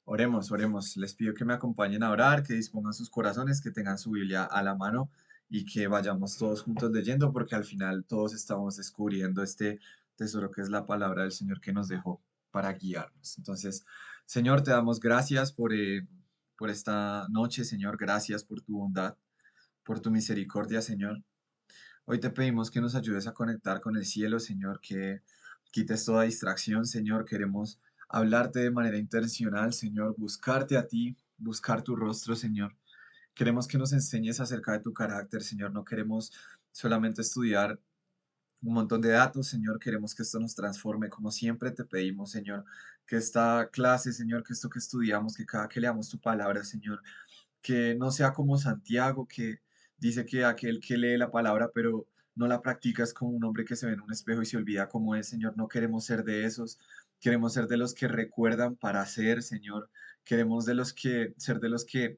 Oremos, oremos. Les pido que me acompañen a orar, que dispongan sus corazones, que tengan su Biblia a la mano y que vayamos todos juntos leyendo, porque al final todos estamos descubriendo este tesoro que es la palabra del Señor que nos dejó para guiarnos. Entonces, Señor, te damos gracias por esta noche, Señor. Gracias por tu bondad, por tu misericordia, Señor. Hoy te pedimos que nos ayudes a conectar con el cielo, Señor, que quites toda distracción, Señor. Queremos hablarte de manera intencional, Señor, buscarte a ti, buscar tu rostro, Señor. Queremos que nos enseñes acerca de tu carácter, Señor. No queremos solamente estudiar un montón de datos, Señor. Queremos que esto nos transforme, como siempre te pedimos, Señor. Que esta clase, Señor, que esto que estudiamos, que cada que leamos tu palabra, Señor, que no sea como Santiago, que dice que aquel que lee la palabra pero no la practica es como un hombre que se ve en un espejo y se olvida cómo es, Señor. No queremos ser de esos, queremos ser de los que recuerdan para hacer, Señor. Queremos ser de los que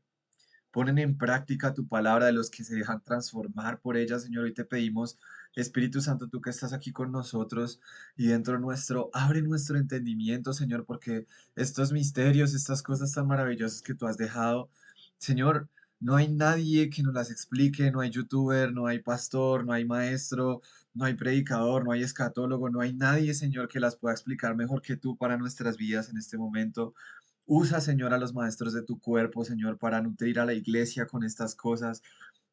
ponen en práctica tu palabra, de los que se dejan transformar por ella, Señor. Hoy te pedimos, Espíritu Santo, tú que estás aquí con nosotros y dentro nuestro, abre nuestro entendimiento, Señor, porque estos misterios, estas cosas tan maravillosas que tú has dejado, Señor, no hay nadie que nos las explique, no hay youtuber, no hay pastor, no hay maestro, no hay predicador, no hay escatólogo, no hay nadie, Señor, que las pueda explicar mejor que tú para nuestras vidas en este momento. Usa, Señor, a los maestros de tu cuerpo, Señor, para nutrir a la iglesia con estas cosas.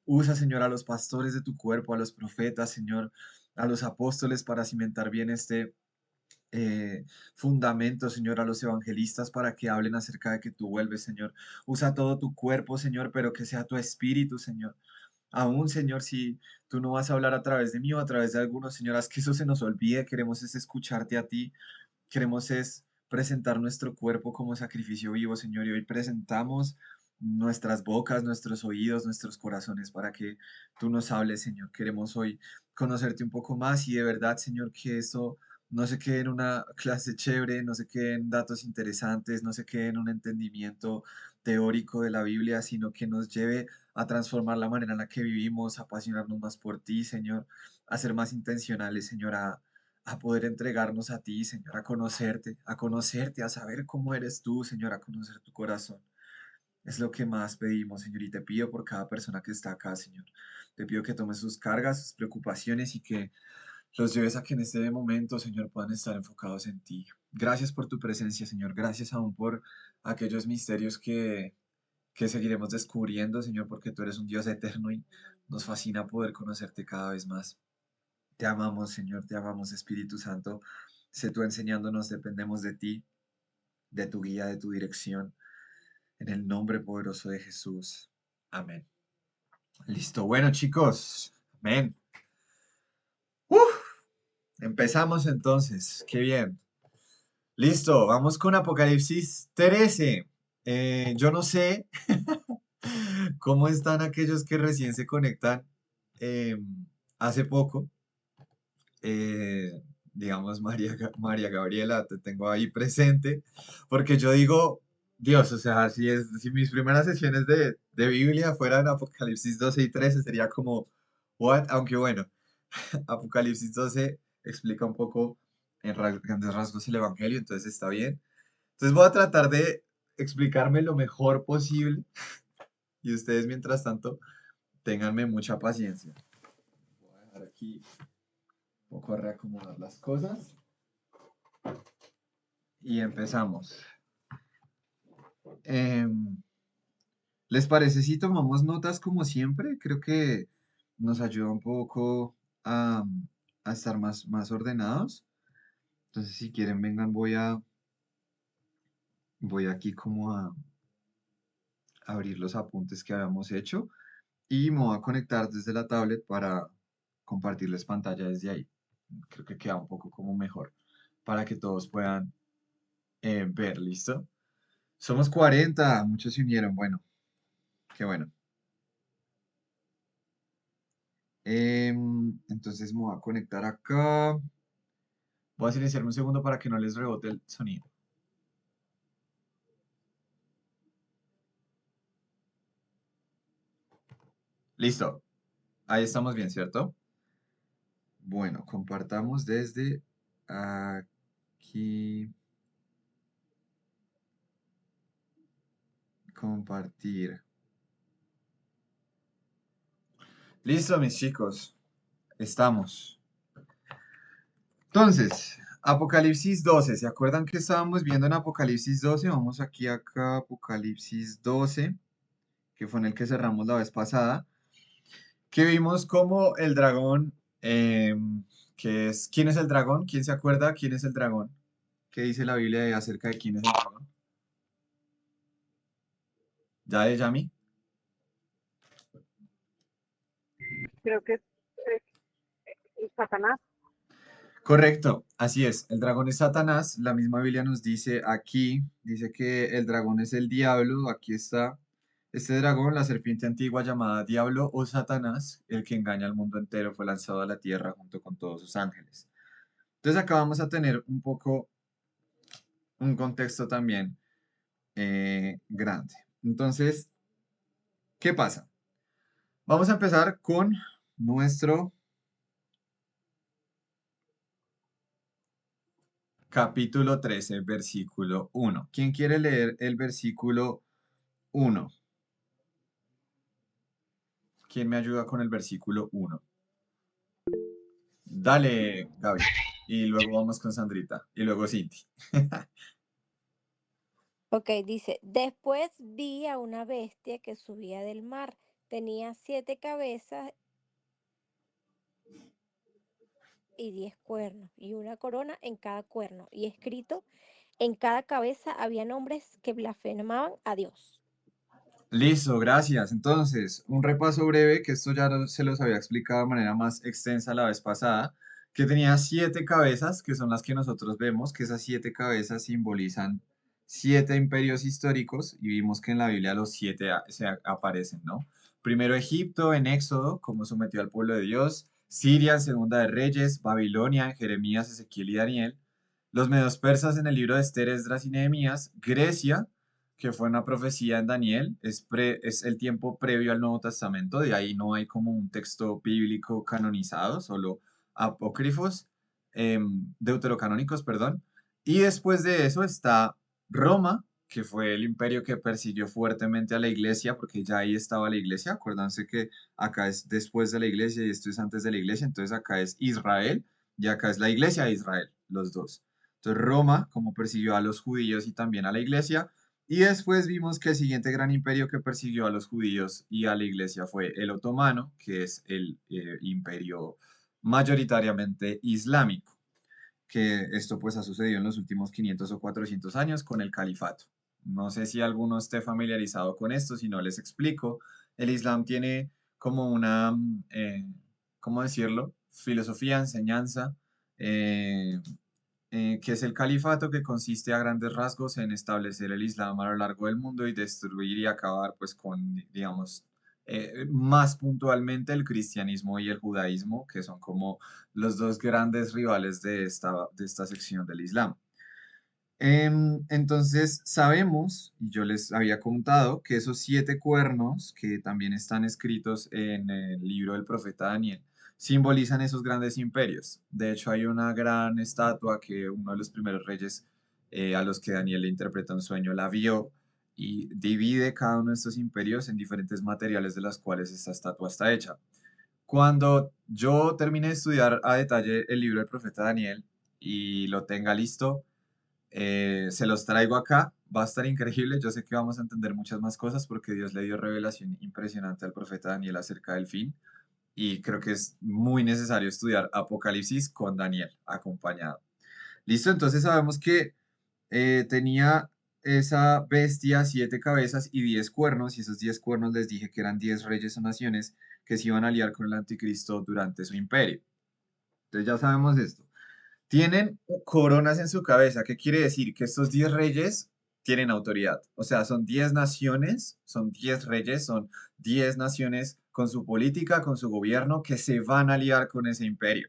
Usa, Señor, a los pastores de tu cuerpo, a los profetas, Señor, a los apóstoles para cimentar bien este fundamento, Señor, a los evangelistas para que hablen acerca de que tú vuelves, Señor. Usa todo tu cuerpo, Señor, pero que sea tu espíritu, Señor. Aún, Señor, si tú no vas a hablar a través de mí o a través de algunos, Señor, haz que eso se nos olvide. Queremos es escucharte a ti. Queremos es presentar nuestro cuerpo como sacrificio vivo, Señor, y hoy presentamos nuestras bocas, nuestros oídos, nuestros corazones para que tú nos hables, Señor. Queremos hoy conocerte un poco más y de verdad, Señor, que eso no se quede en una clase chévere, no se quede en datos interesantes, no se quede en un entendimiento teórico de la Biblia, sino que nos lleve a transformar la manera en la que vivimos, a apasionarnos más por ti, Señor, a ser más intencionales, Señor, a poder entregarnos a ti, Señor, a conocerte, a saber cómo eres tú, Señor, a conocer tu corazón. Es lo que más pedimos, Señor, y te pido por cada persona que está acá, Señor. Te pido que tomes sus cargas, sus preocupaciones y que los lleves a que en este momento, Señor, puedan estar enfocados en ti. Gracias por tu presencia, Señor. Gracias aún por aquellos misterios que seguiremos descubriendo, Señor, porque tú eres un Dios eterno y nos fascina poder conocerte cada vez más. Te amamos, Señor, te amamos, Espíritu Santo. Sé tú enseñándonos, dependemos de ti, de tu guía, de tu dirección, en el nombre poderoso de Jesús. Amén. Listo, bueno, chicos. Amén. Uf, empezamos entonces. Qué bien. Listo, vamos con Apocalipsis 13. Yo no sé cómo están aquellos que recién se conectan eh, hace poco. Digamos, María Gabriela, te tengo ahí presente, porque yo digo, Dios, o sea, si mis primeras sesiones de Biblia fueran Apocalipsis 12 y 13 sería como, what? Aunque bueno, Apocalipsis 12 explica un poco en grandes rasgos el Evangelio, entonces está bien. Entonces voy a tratar de explicarme lo mejor posible y ustedes, mientras tanto, ténganme mucha paciencia. Voy a dejar aquí un poco a reacomodar las cosas. Y empezamos. Em, ¿Les parece si tomamos notas como siempre? Creo que nos ayuda un poco a estar más ordenados. Entonces, si quieren, vengan, voy aquí como a abrir los apuntes que habíamos hecho y me voy a conectar desde la tablet para compartirles pantalla desde ahí. Creo que queda un poco como mejor para que todos puedan ver, ¿listo? Somos 40, muchos se unieron. Bueno, qué bueno. Entonces me voy a conectar acá. Voy a silenciarme un segundo para que no les rebote el sonido. Listo. Ahí estamos bien, ¿cierto? Bueno, compartamos desde aquí. compartir. Listo, mis chicos. Estamos. Entonces, Apocalipsis 12. ¿Se acuerdan que estábamos viendo en Apocalipsis 12? Vamos aquí acá, Apocalipsis 12, que fue en el que cerramos la vez pasada, que vimos como el dragón, ¿quién es el dragón? ¿Quién se acuerda quién es el dragón? ¿Qué dice la Biblia acerca de quién es el dragón? ¿Ya de Yami? Creo que es Satanás. Correcto, así es. El dragón es Satanás. La misma Biblia nos dice aquí, dice que el dragón es el diablo. Aquí está este dragón, la serpiente antigua llamada Diablo o Satanás, el que engaña al mundo entero, fue lanzado a la tierra junto con todos sus ángeles. Entonces acá vamos a tener un poco un contexto también grande. Entonces, ¿qué pasa? Vamos a empezar con nuestro capítulo 13, versículo 1. ¿Quién quiere leer el versículo 1? ¿Quién me ayuda con el versículo 1? Dale, Gaby. Y luego vamos con Sandrita. Y luego Cinti. Ok, dice, después vi a una bestia que subía del mar. Tenía 7 cabezas y 10 cuernos, y una corona en cada cuerno. Y escrito en cada cabeza había nombres que blasfemaban a Dios. Listo, gracias. Entonces, un repaso breve, que esto ya se los había explicado de manera más extensa la vez pasada, que tenía 7 cabezas, que son las que nosotros vemos, que esas 7 cabezas simbolizan 7 imperios históricos, y vimos que en la Biblia los 7 aparecen, ¿no? Primero Egipto en Éxodo, como sometió al pueblo de Dios, Siria en Segunda de Reyes, Babilonia en Jeremías, Ezequiel y Daniel, los medos persas en el libro de Esther, Esdras y Nehemías, Grecia, que fue una profecía en Daniel, es el tiempo previo al Nuevo Testamento, de ahí no hay como un texto bíblico canonizado, solo apócrifos, deuterocanónicos, perdón. Y después de eso está Roma, que fue el imperio que persiguió fuertemente a la iglesia, porque ya ahí estaba la iglesia. Acuérdense que acá es después de la iglesia y esto es antes de la iglesia, entonces acá es Israel y acá es la iglesia de Israel, los dos. Entonces Roma, como persiguió a los judíos y también a la iglesia, y después vimos que el siguiente gran imperio que persiguió a los judíos y a la iglesia fue el otomano, que es el imperio mayoritariamente islámico, que esto pues ha sucedido en los últimos 500 o 400 años con el califato. No sé si alguno esté familiarizado con esto, si no les explico. El Islam tiene como una, ¿cómo decirlo? Filosofía, enseñanza, eh, que es el califato, que consiste a grandes rasgos en establecer el Islam a lo largo del mundo y destruir y acabar pues con, digamos, más puntualmente el cristianismo y el judaísmo, que son como los dos grandes rivales de esta sección del Islam. Entonces sabemos, y yo les había contado, que esos 7 cuernos, que también están escritos en el libro del profeta Daniel, simbolizan esos grandes imperios. De hecho, hay una gran estatua que uno de los primeros reyes a los que Daniel le interpreta un sueño la vio y divide cada uno de estos imperios en diferentes materiales de los cuales esta estatua está hecha. Cuando yo termine de estudiar a detalle el libro del profeta Daniel y lo tenga listo, se los traigo acá, va a estar increíble. Yo sé que vamos a entender muchas más cosas porque Dios le dio revelación impresionante al profeta Daniel acerca del fin y creo que es muy necesario estudiar Apocalipsis con Daniel acompañado. Listo, entonces sabemos que tenía esa bestia 7 cabezas y 10 cuernos, y esos 10 cuernos les dije que eran 10 reyes o naciones que se iban a aliar con el anticristo durante su imperio. Entonces ya sabemos esto. Tienen coronas en su cabeza. ¿Qué quiere decir? Que estos 10 reyes tienen autoridad. O sea, son 10 naciones, son 10 reyes, son 10 naciones con su política, con su gobierno, que se van a aliar con ese imperio.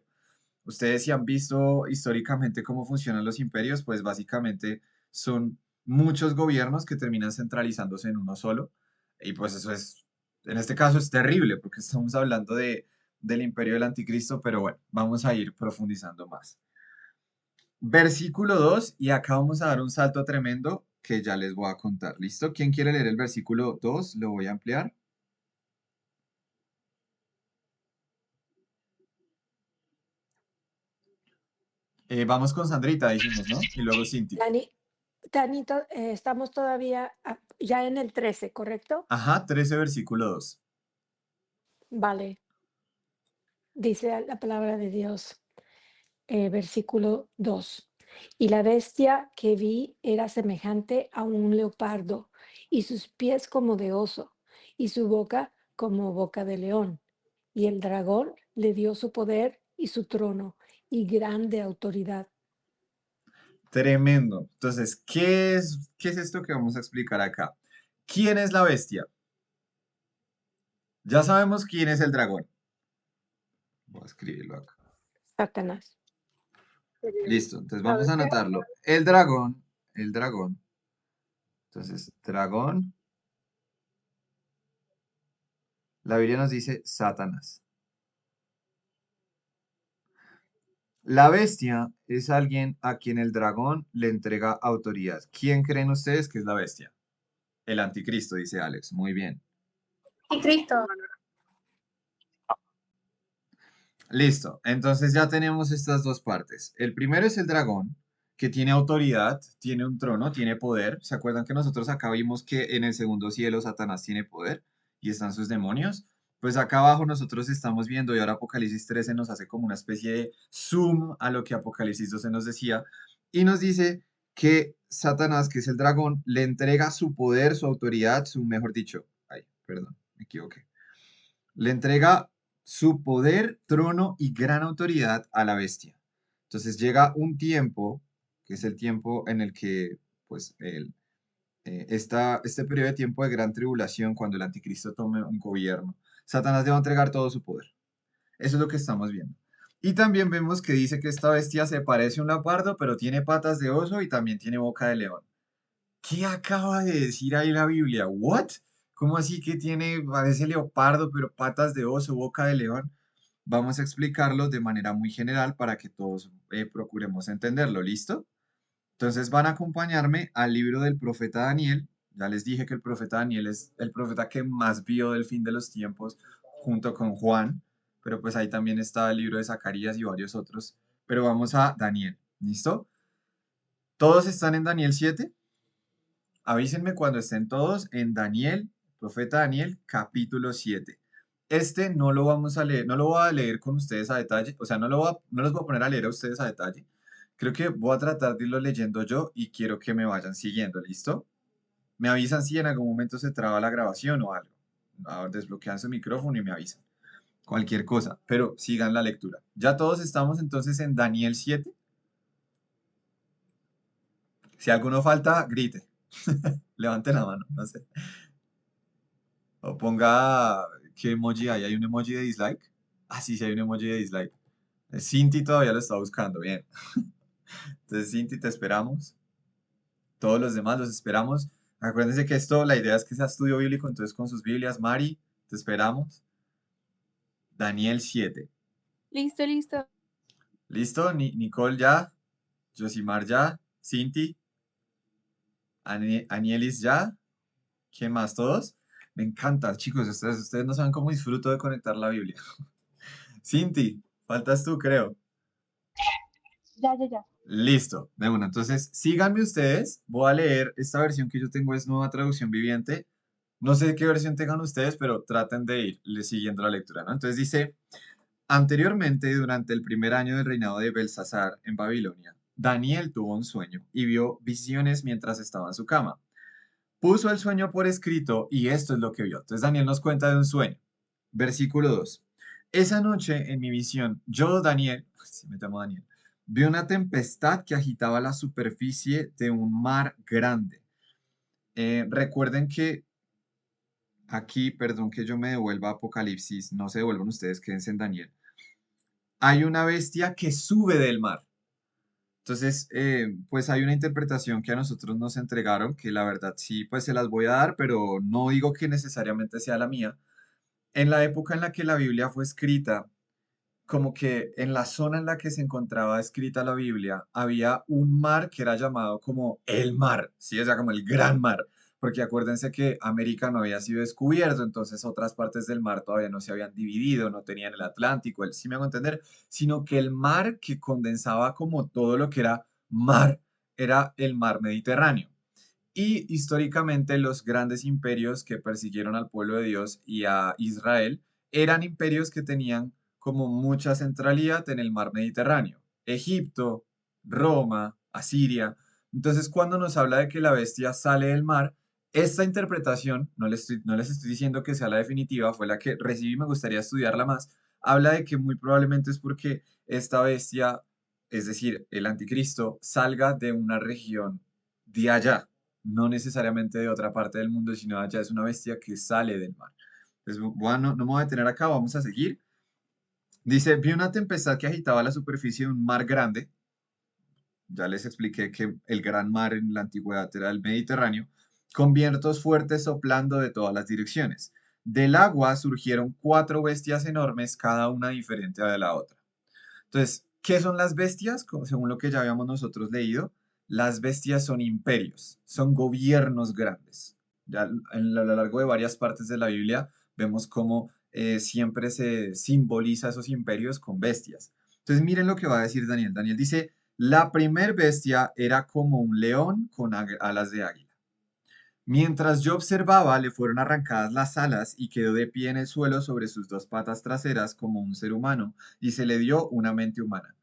Ustedes si han visto históricamente cómo funcionan los imperios, pues básicamente son muchos gobiernos que terminan centralizándose en uno solo. Y pues eso es, en este caso es terrible porque estamos hablando del imperio del anticristo, pero bueno, vamos a ir profundizando más. Versículo 2 y acá vamos a dar un salto tremendo. que ya les voy a contar. ¿Listo? ¿Quién quiere leer el versículo 2? Lo voy a ampliar. Vamos con Sandrita, dijimos, ¿no? Y luego Cinti. Dani, estamos todavía ya en el 13, ¿correcto? Ajá, 13, versículo 2. Vale, dice la palabra de Dios, versículo 2. Y la bestia que vi era semejante a un leopardo, y sus pies como de oso, y su boca como boca de león. Y el dragón le dio su poder y su trono y grande autoridad. Tremendo. Entonces, ¿qué es esto que vamos a explicar acá? ¿Quién es la bestia? Ya sabemos quién es el dragón. Voy a escribirlo acá. Satanás. Listo, entonces La vamos a bestia, anotarlo. El dragón. Entonces, dragón, la Biblia nos dice Satanás. La bestia es alguien a quien el dragón le entrega autoridad. ¿Quién creen ustedes que es la bestia? El anticristo, dice Alex. Muy bien. Y Cristo. Listo. Entonces ya tenemos estas dos partes. El primero es el dragón, que tiene autoridad, tiene un trono, tiene poder. ¿Se acuerdan que nosotros acá vimos que en el segundo cielo Satanás tiene poder y están sus demonios? Pues acá abajo nosotros estamos viendo y ahora Apocalipsis 13 nos hace como una especie de zoom a lo que Apocalipsis 12 nos decía y nos dice que Satanás, que es el dragón, le entrega su poder, su autoridad, su, mejor dicho, ay, perdón, me equivoqué. Le entrega su poder, trono y gran autoridad a la bestia. Entonces llega un tiempo, que es el tiempo en el que, pues, este periodo de tiempo de gran tribulación, cuando el anticristo tome un gobierno, Satanás le va a entregar todo su poder. Eso es lo que estamos viendo. Y también vemos que dice que esta bestia se parece a un leopardo, pero tiene patas de oso y también tiene boca de león. ¿Qué acaba de decir ahí la Biblia? ¿What? ¿Cómo así que tiene, parece leopardo, pero patas de oso, boca de león? Vamos a explicarlo de manera muy general para que todos procuremos entenderlo. ¿Listo? Entonces van a acompañarme al libro del profeta Daniel. Ya les dije que el profeta Daniel es el profeta que más vio del fin de los tiempos junto con Juan, pero pues ahí también está el libro de Zacarías y varios otros. Pero vamos a Daniel. ¿Listo? ¿Todos están en Daniel 7? Avísenme cuando estén todos en Daniel, profeta Daniel, capítulo 7. Este no lo vamos a leer, no lo voy a leer con ustedes a detalle, o sea, no los voy a poner a leer a ustedes a detalle. Creo que voy a tratar de irlo leyendo yo y quiero que me vayan siguiendo, ¿listo? Me avisan si en algún momento se traba la grabación o algo. A ver, desbloquean su micrófono y me avisan. Cualquier cosa, pero sigan la lectura. Ya todos estamos entonces en Daniel 7. Si alguno falta, grite. Levante la mano, no sé. O ponga, ¿qué emoji hay? ¿Hay un emoji de dislike? Ah, sí, sí hay un emoji de dislike. Cinti todavía lo está buscando, bien. Entonces, Cinti, te esperamos. Todos los demás los esperamos. Acuérdense que esto, la idea es que sea estudio bíblico, entonces con sus Biblias, Mari, te esperamos. Daniel 7. Listo, listo. ¿Listo? Nicole ya, Josimar ya, Cinti, Anielis ya. ¿Quién más? ¿Todos? Me encanta, chicos, ustedes no saben cómo disfruto de conectar la Biblia. Cinti, faltas tú, creo. Ya. Listo, de una. Entonces, síganme ustedes. Voy a leer esta versión que yo tengo, es Nueva Traducción Viviente. No sé qué versión tengan ustedes, pero traten de ir siguiendo la lectura, ¿no? Entonces dice, anteriormente, durante el primer año del reinado de Belsasar en Babilonia, Daniel tuvo un sueño y vio visiones mientras estaba en su cama. Puso el sueño por escrito y esto es lo que vio. Entonces Daniel nos cuenta de un sueño. Versículo 2. Esa noche en mi visión, yo, Daniel, sí me llamo Daniel, vi una tempestad que agitaba la superficie de un mar grande. Recuerden que aquí, perdón que yo me devuelva a Apocalipsis, no se devuelvan ustedes, quédense en Daniel. Hay una bestia que sube del mar. Entonces, pues hay una interpretación que a nosotros nos entregaron, que la verdad sí, pues se las voy a dar, pero no digo que necesariamente sea la mía. En la época en la que la Biblia fue escrita, como que en la zona en la que se encontraba escrita la Biblia había un mar que era llamado como el mar, ¿sí? O sea, como el gran mar, porque acuérdense que América no había sido descubierto, entonces otras partes del mar todavía no se habían dividido, no tenían el Atlántico, ¿sí me hago entender? Sino que el mar que condensaba como todo lo que era mar era el mar Mediterráneo. Y históricamente los grandes imperios que persiguieron al pueblo de Dios y a Israel eran imperios que tenían como mucha centralidad en el mar Mediterráneo. Egipto, Roma, Asiria. Entonces, cuando nos habla de que la bestia sale del mar, esta interpretación, no les estoy diciendo que sea la definitiva, fue la que recibí y me gustaría estudiarla más, habla de que muy probablemente es porque esta bestia, es decir, el anticristo, salga de una región de allá, no necesariamente de otra parte del mundo, sino allá es una bestia que sale del mar. Entonces, bueno, no me voy a detener acá, vamos a seguir. Dice, vi una tempestad que agitaba la superficie de un mar grande. Ya les expliqué que el gran mar en la antigüedad era el Mediterráneo, con vientos fuertes soplando de todas las direcciones. Del agua surgieron 4 bestias enormes, cada una diferente a la otra. Entonces, ¿qué son las bestias? Según lo que ya habíamos nosotros leído, las bestias son imperios, son gobiernos grandes. Ya a lo largo de varias partes de la Biblia vemos cómo siempre se simboliza esos imperios con bestias. Entonces, miren lo que va a decir Daniel. Daniel dice, la primer bestia era como un león con alas de águila. Mientras yo observaba, le fueron arrancadas las alas y quedó de pie en el suelo sobre sus 2 patas traseras como un ser humano y se le dio una mente humana.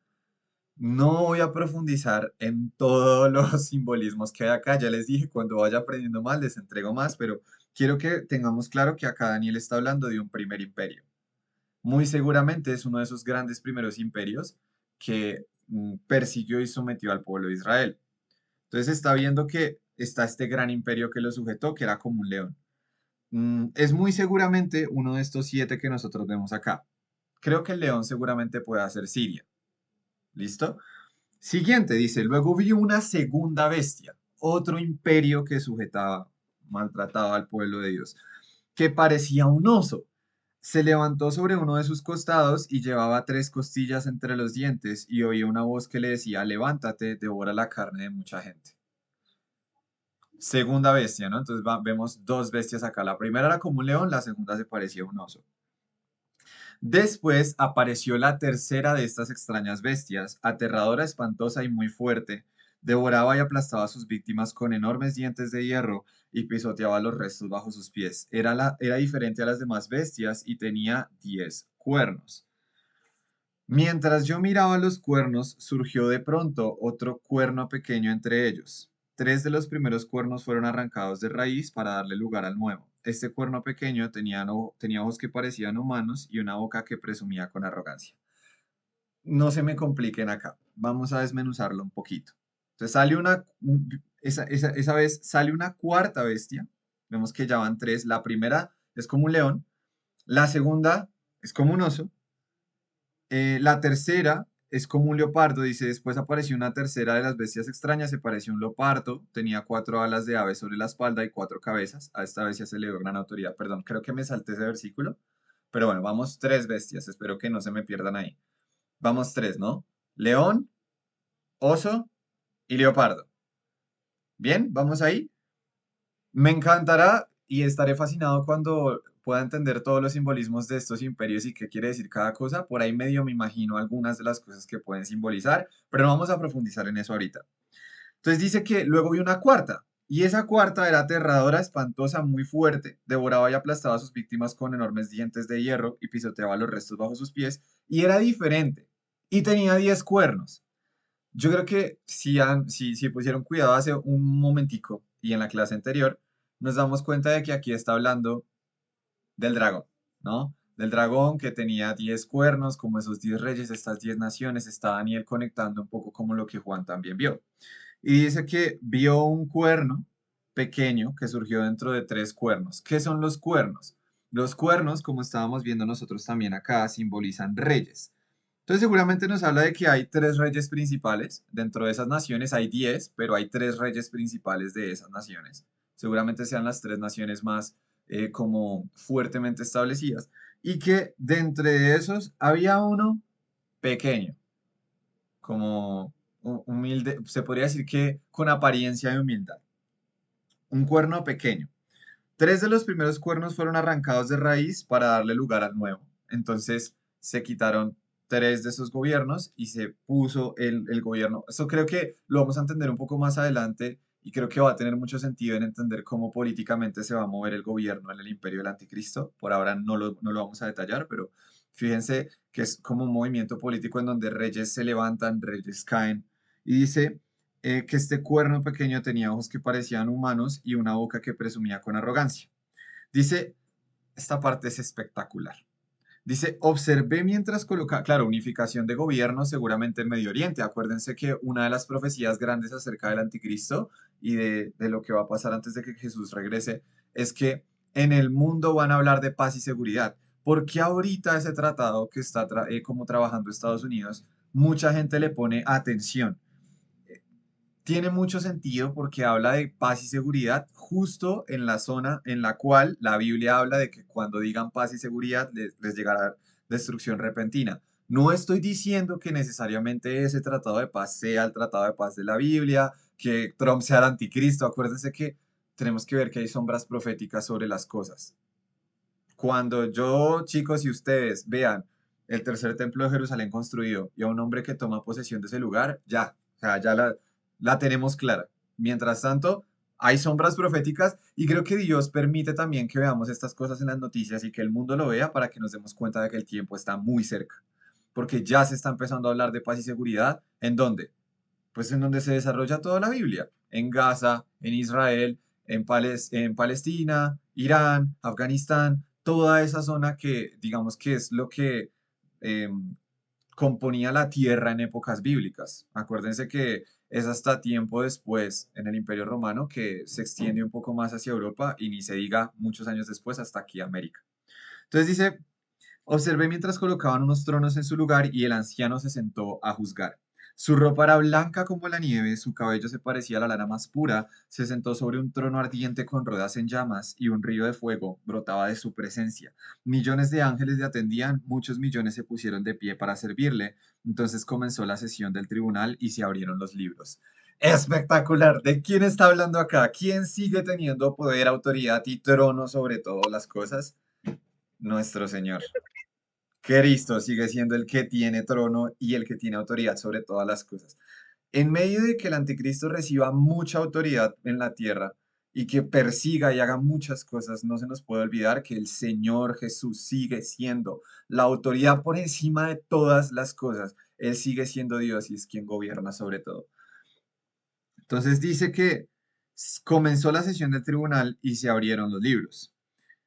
No voy a profundizar en todos los simbolismos que hay acá. Ya les dije, cuando vaya aprendiendo más, les entrego más, pero quiero que tengamos claro que acá Daniel está hablando de un primer imperio. Muy seguramente es uno de esos grandes primeros imperios que persiguió y sometió al pueblo de Israel. Entonces está viendo que está este gran imperio que lo sujetó, que era como un león. Es muy seguramente uno de estos 7 que nosotros vemos acá. Creo que el león seguramente puede ser Siria. ¿Listo? Siguiente, dice, luego vi una segunda bestia, otro imperio que sujetaba, maltrataba al pueblo de Dios, que parecía un oso. Se levantó sobre uno de sus costados y llevaba 3 costillas entre los dientes y oía una voz que le decía, levántate, devora la carne de mucha gente. Segunda bestia, ¿no? Entonces vemos 2 bestias acá. La primera era como un león, la segunda se parecía a un oso. Después apareció la tercera de estas extrañas bestias, aterradora, espantosa y muy fuerte. Devoraba y aplastaba a sus víctimas con enormes dientes de hierro y pisoteaba los restos bajo sus pies. Era diferente a las demás bestias y tenía 10 cuernos. Mientras yo miraba los cuernos, surgió de pronto otro cuerno pequeño entre ellos. 3 de los primeros cuernos fueron arrancados de raíz para darle lugar al nuevo. Este cuerno pequeño tenía ojos que parecían humanos y una boca que presumía con arrogancia. No se me compliquen acá. Vamos a desmenuzarlo un poquito. Entonces esa vez sale una cuarta bestia. Vemos que ya van 3. La primera es como un león. La segunda es como un oso. La tercera es como un leopardo, dice, después apareció una tercera de las bestias extrañas, se pareció a un leopardo, tenía 4 alas de ave sobre la espalda y 4 cabezas. A esta bestia se le dio gran autoridad. Perdón, creo que me salté ese versículo. Pero bueno, vamos 3 bestias, espero que no se me pierdan ahí. Vamos 3, ¿no? León, oso y leopardo. Bien, vamos ahí. Me encantará y estaré fascinado cuando pueda entender todos los simbolismos de estos imperios y qué quiere decir cada cosa. Por ahí medio me imagino algunas de las cosas que pueden simbolizar, pero no vamos a profundizar en eso ahorita. Entonces dice que luego vi una cuarta, y esa cuarta era aterradora, espantosa, muy fuerte, devoraba y aplastaba a sus víctimas con enormes dientes de hierro y pisoteaba los restos bajo sus pies, y era diferente, y tenía 10 cuernos. Yo creo que si pusieron cuidado hace un momentico y en la clase anterior, nos damos cuenta de que aquí está hablando del dragón, ¿no? Del dragón que tenía 10 cuernos, como esos 10 reyes, estas 10 naciones, está Daniel conectando un poco como lo que Juan también vio. Y dice que vio un cuerno pequeño que surgió dentro de 3 cuernos. ¿Qué son los cuernos? Los cuernos, como estábamos viendo nosotros también acá, simbolizan reyes. Entonces seguramente nos habla de que hay 3 reyes principales. Dentro de esas naciones hay 10, pero hay 3 reyes principales de esas naciones. Seguramente sean las 3 naciones más como fuertemente establecidas. Y que de entre esos había uno pequeño, como humilde, se podría decir que con apariencia de humildad. Un cuerno pequeño. Tres de los primeros cuernos fueron arrancados de raíz para darle lugar al nuevo. Entonces se quitaron tres de esos gobiernos y se puso el gobierno. Eso creo que lo vamos a entender un poco más adelante y creo que va a tener mucho sentido en entender cómo políticamente se va a mover el gobierno en el imperio del anticristo. Por ahora no lo vamos a detallar, pero fíjense que es como un movimiento político en donde reyes se levantan, reyes caen. Y dice que este cuerno pequeño tenía ojos que parecían humanos y una boca que presumía con arrogancia. Dice, esta parte es espectacular. Dice, observé mientras colocaba, claro, unificación de gobierno seguramente en Medio Oriente. Acuérdense que una de las profecías grandes acerca del anticristo y de lo que va a pasar antes de que Jesús regrese es que en el mundo van a hablar de paz y seguridad. ¿Por qué ahorita ese tratado que está como trabajando Estados Unidos, mucha gente le pone atención? Tiene mucho sentido porque habla de paz y seguridad justo en la zona en la cual la Biblia habla de que cuando digan paz y seguridad les llegará destrucción repentina. No estoy diciendo que necesariamente ese tratado de paz sea el tratado de paz de la Biblia, que Trump sea el anticristo. Acuérdense que tenemos que ver que hay sombras proféticas sobre las cosas. Cuando yo, chicos, y ustedes vean el tercer templo de Jerusalén construido y a un hombre que toma posesión de ese lugar, ya, o sea, ya la tenemos clara. Mientras tanto, hay sombras proféticas y creo que Dios permite también que veamos estas cosas en las noticias y que el mundo lo vea para que nos demos cuenta de que el tiempo está muy cerca. Porque ya se está empezando a hablar de paz y seguridad. ¿En dónde? Pues en donde se desarrolla toda la Biblia, en Gaza, en Israel, en Palestina, Irán, Afganistán, toda esa zona que digamos que es lo que componía la tierra en épocas bíblicas. Acuérdense que es hasta tiempo después, en el Imperio Romano, que se extiende un poco más hacia Europa y ni se diga muchos años después hasta aquí América. Entonces dice, observé mientras colocaban unos tronos en su lugar y el anciano se sentó a juzgar. Su ropa era blanca como la nieve, su cabello se parecía a la lana más pura, se sentó sobre un trono ardiente con ruedas en llamas y un río de fuego brotaba de su presencia. Millones de ángeles le atendían, muchos millones se pusieron de pie para servirle. Entonces comenzó la sesión del tribunal y se abrieron los libros. Espectacular. ¿De quién está hablando acá? ¿Quién sigue teniendo poder, autoridad y trono sobre todas las cosas? Nuestro Señor. Cristo sigue siendo el que tiene trono y el que tiene autoridad sobre todas las cosas. En medio de que el anticristo reciba mucha autoridad en la tierra y que persiga y haga muchas cosas, no se nos puede olvidar que el Señor Jesús sigue siendo la autoridad por encima de todas las cosas. Él sigue siendo Dios y es quien gobierna sobre todo. Entonces dice que comenzó la sesión del tribunal y se abrieron los libros.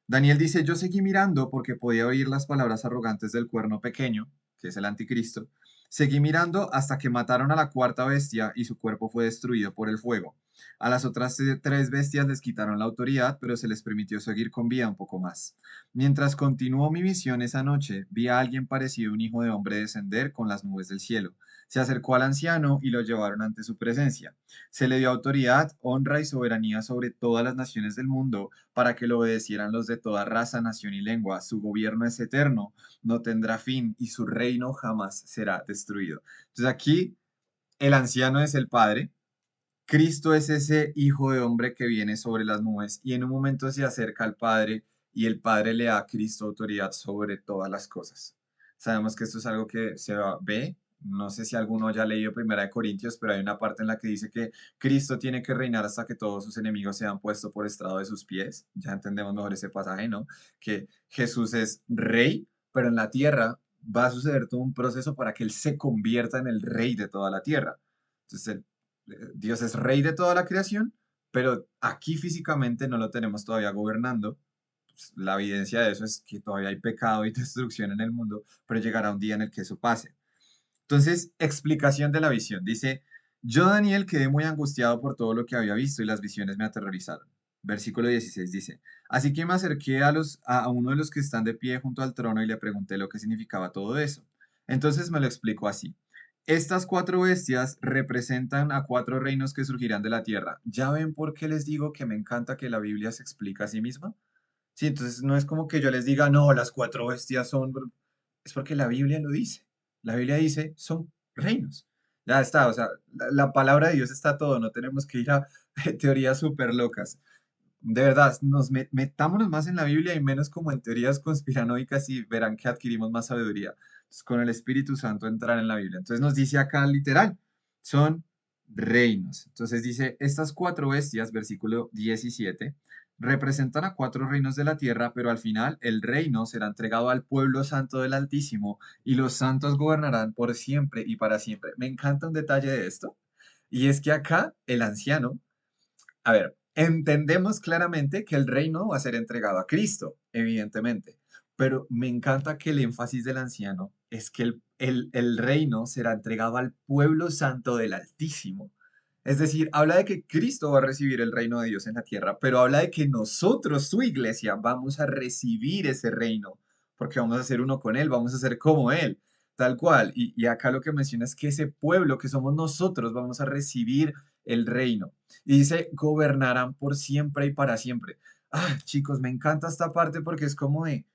Daniel dice, yo seguí mirando porque podía oír las palabras arrogantes del cuerno pequeño, que es el anticristo. Seguí mirando hasta que mataron a la cuarta bestia y su cuerpo fue destruido por el fuego. A las otras tres bestias les quitaron la autoridad, pero se les permitió seguir con vida un poco más. Mientras continuó mi visión esa noche, vi a alguien parecido a un hijo de hombre descender con las nubes del cielo. Se acercó al anciano y lo llevaron ante su presencia. Se le dio autoridad, honra y soberanía sobre todas las naciones del mundo para que lo obedecieran los de toda raza, nación y lengua. Su gobierno es eterno, no tendrá fin y su reino jamás será destruido. Entonces aquí el anciano es el Padre, Cristo es ese hijo de hombre que viene sobre las nubes y en un momento se acerca al Padre y el Padre le da a Cristo autoridad sobre todas las cosas. Sabemos que esto es algo que ve. No sé si alguno haya leído Primera de Corintios, pero hay una parte en la que dice que Cristo tiene que reinar hasta que todos sus enemigos sean puestos por estrado de sus pies. Ya entendemos mejor ese pasaje, ¿no? Que Jesús es rey, pero en la tierra va a suceder todo un proceso para que Él se convierta en el rey de toda la tierra. Entonces, Dios es rey de toda la creación, pero aquí físicamente no lo tenemos todavía gobernando. Pues, la evidencia de eso es que todavía hay pecado y destrucción en el mundo, pero llegará un día en el que eso pase. Entonces, explicación de la visión. Dice, yo Daniel quedé muy angustiado por todo lo que había visto y las visiones me aterrorizaron. Versículo 16 dice, así que me acerqué a uno de los que están de pie junto al trono y le pregunté lo que significaba todo eso. Entonces me lo explicó así. Estas cuatro bestias representan a cuatro reinos que surgirán de la tierra. ¿Ya ven por qué les digo que me encanta que la Biblia se explica a sí misma? Sí, entonces no es como que yo les diga, no, las cuatro bestias son... Es porque la Biblia lo dice. La Biblia dice, son reinos. Ya está, o sea, la palabra de Dios está todo, no tenemos que ir a teorías súper locas. De verdad, metámonos más en la Biblia y menos como en teorías conspiranoicas y verán que adquirimos más sabiduría. Entonces, con el Espíritu Santo entrar en la Biblia. Entonces nos dice acá literal, son reinos. Entonces dice, estas cuatro bestias, versículo 17, representan a cuatro reinos de la tierra, pero al final el reino será entregado al pueblo santo del Altísimo y los santos gobernarán por siempre y para siempre. Me encanta un detalle de esto, y es que acá el anciano, a ver, entendemos claramente que el reino va a ser entregado a Cristo, evidentemente, pero me encanta que el énfasis del anciano es que el reino será entregado al pueblo santo del Altísimo. Es decir, habla de que Cristo va a recibir el reino de Dios en la tierra, pero habla de que nosotros, su iglesia, vamos a recibir ese reino, porque vamos a ser uno con Él, vamos a ser como Él, tal cual. Y acá lo que menciona es que ese pueblo que somos nosotros vamos a recibir el reino. Y dice, gobernarán por siempre y para siempre. Ah, chicos, me encanta esta parte porque es como de,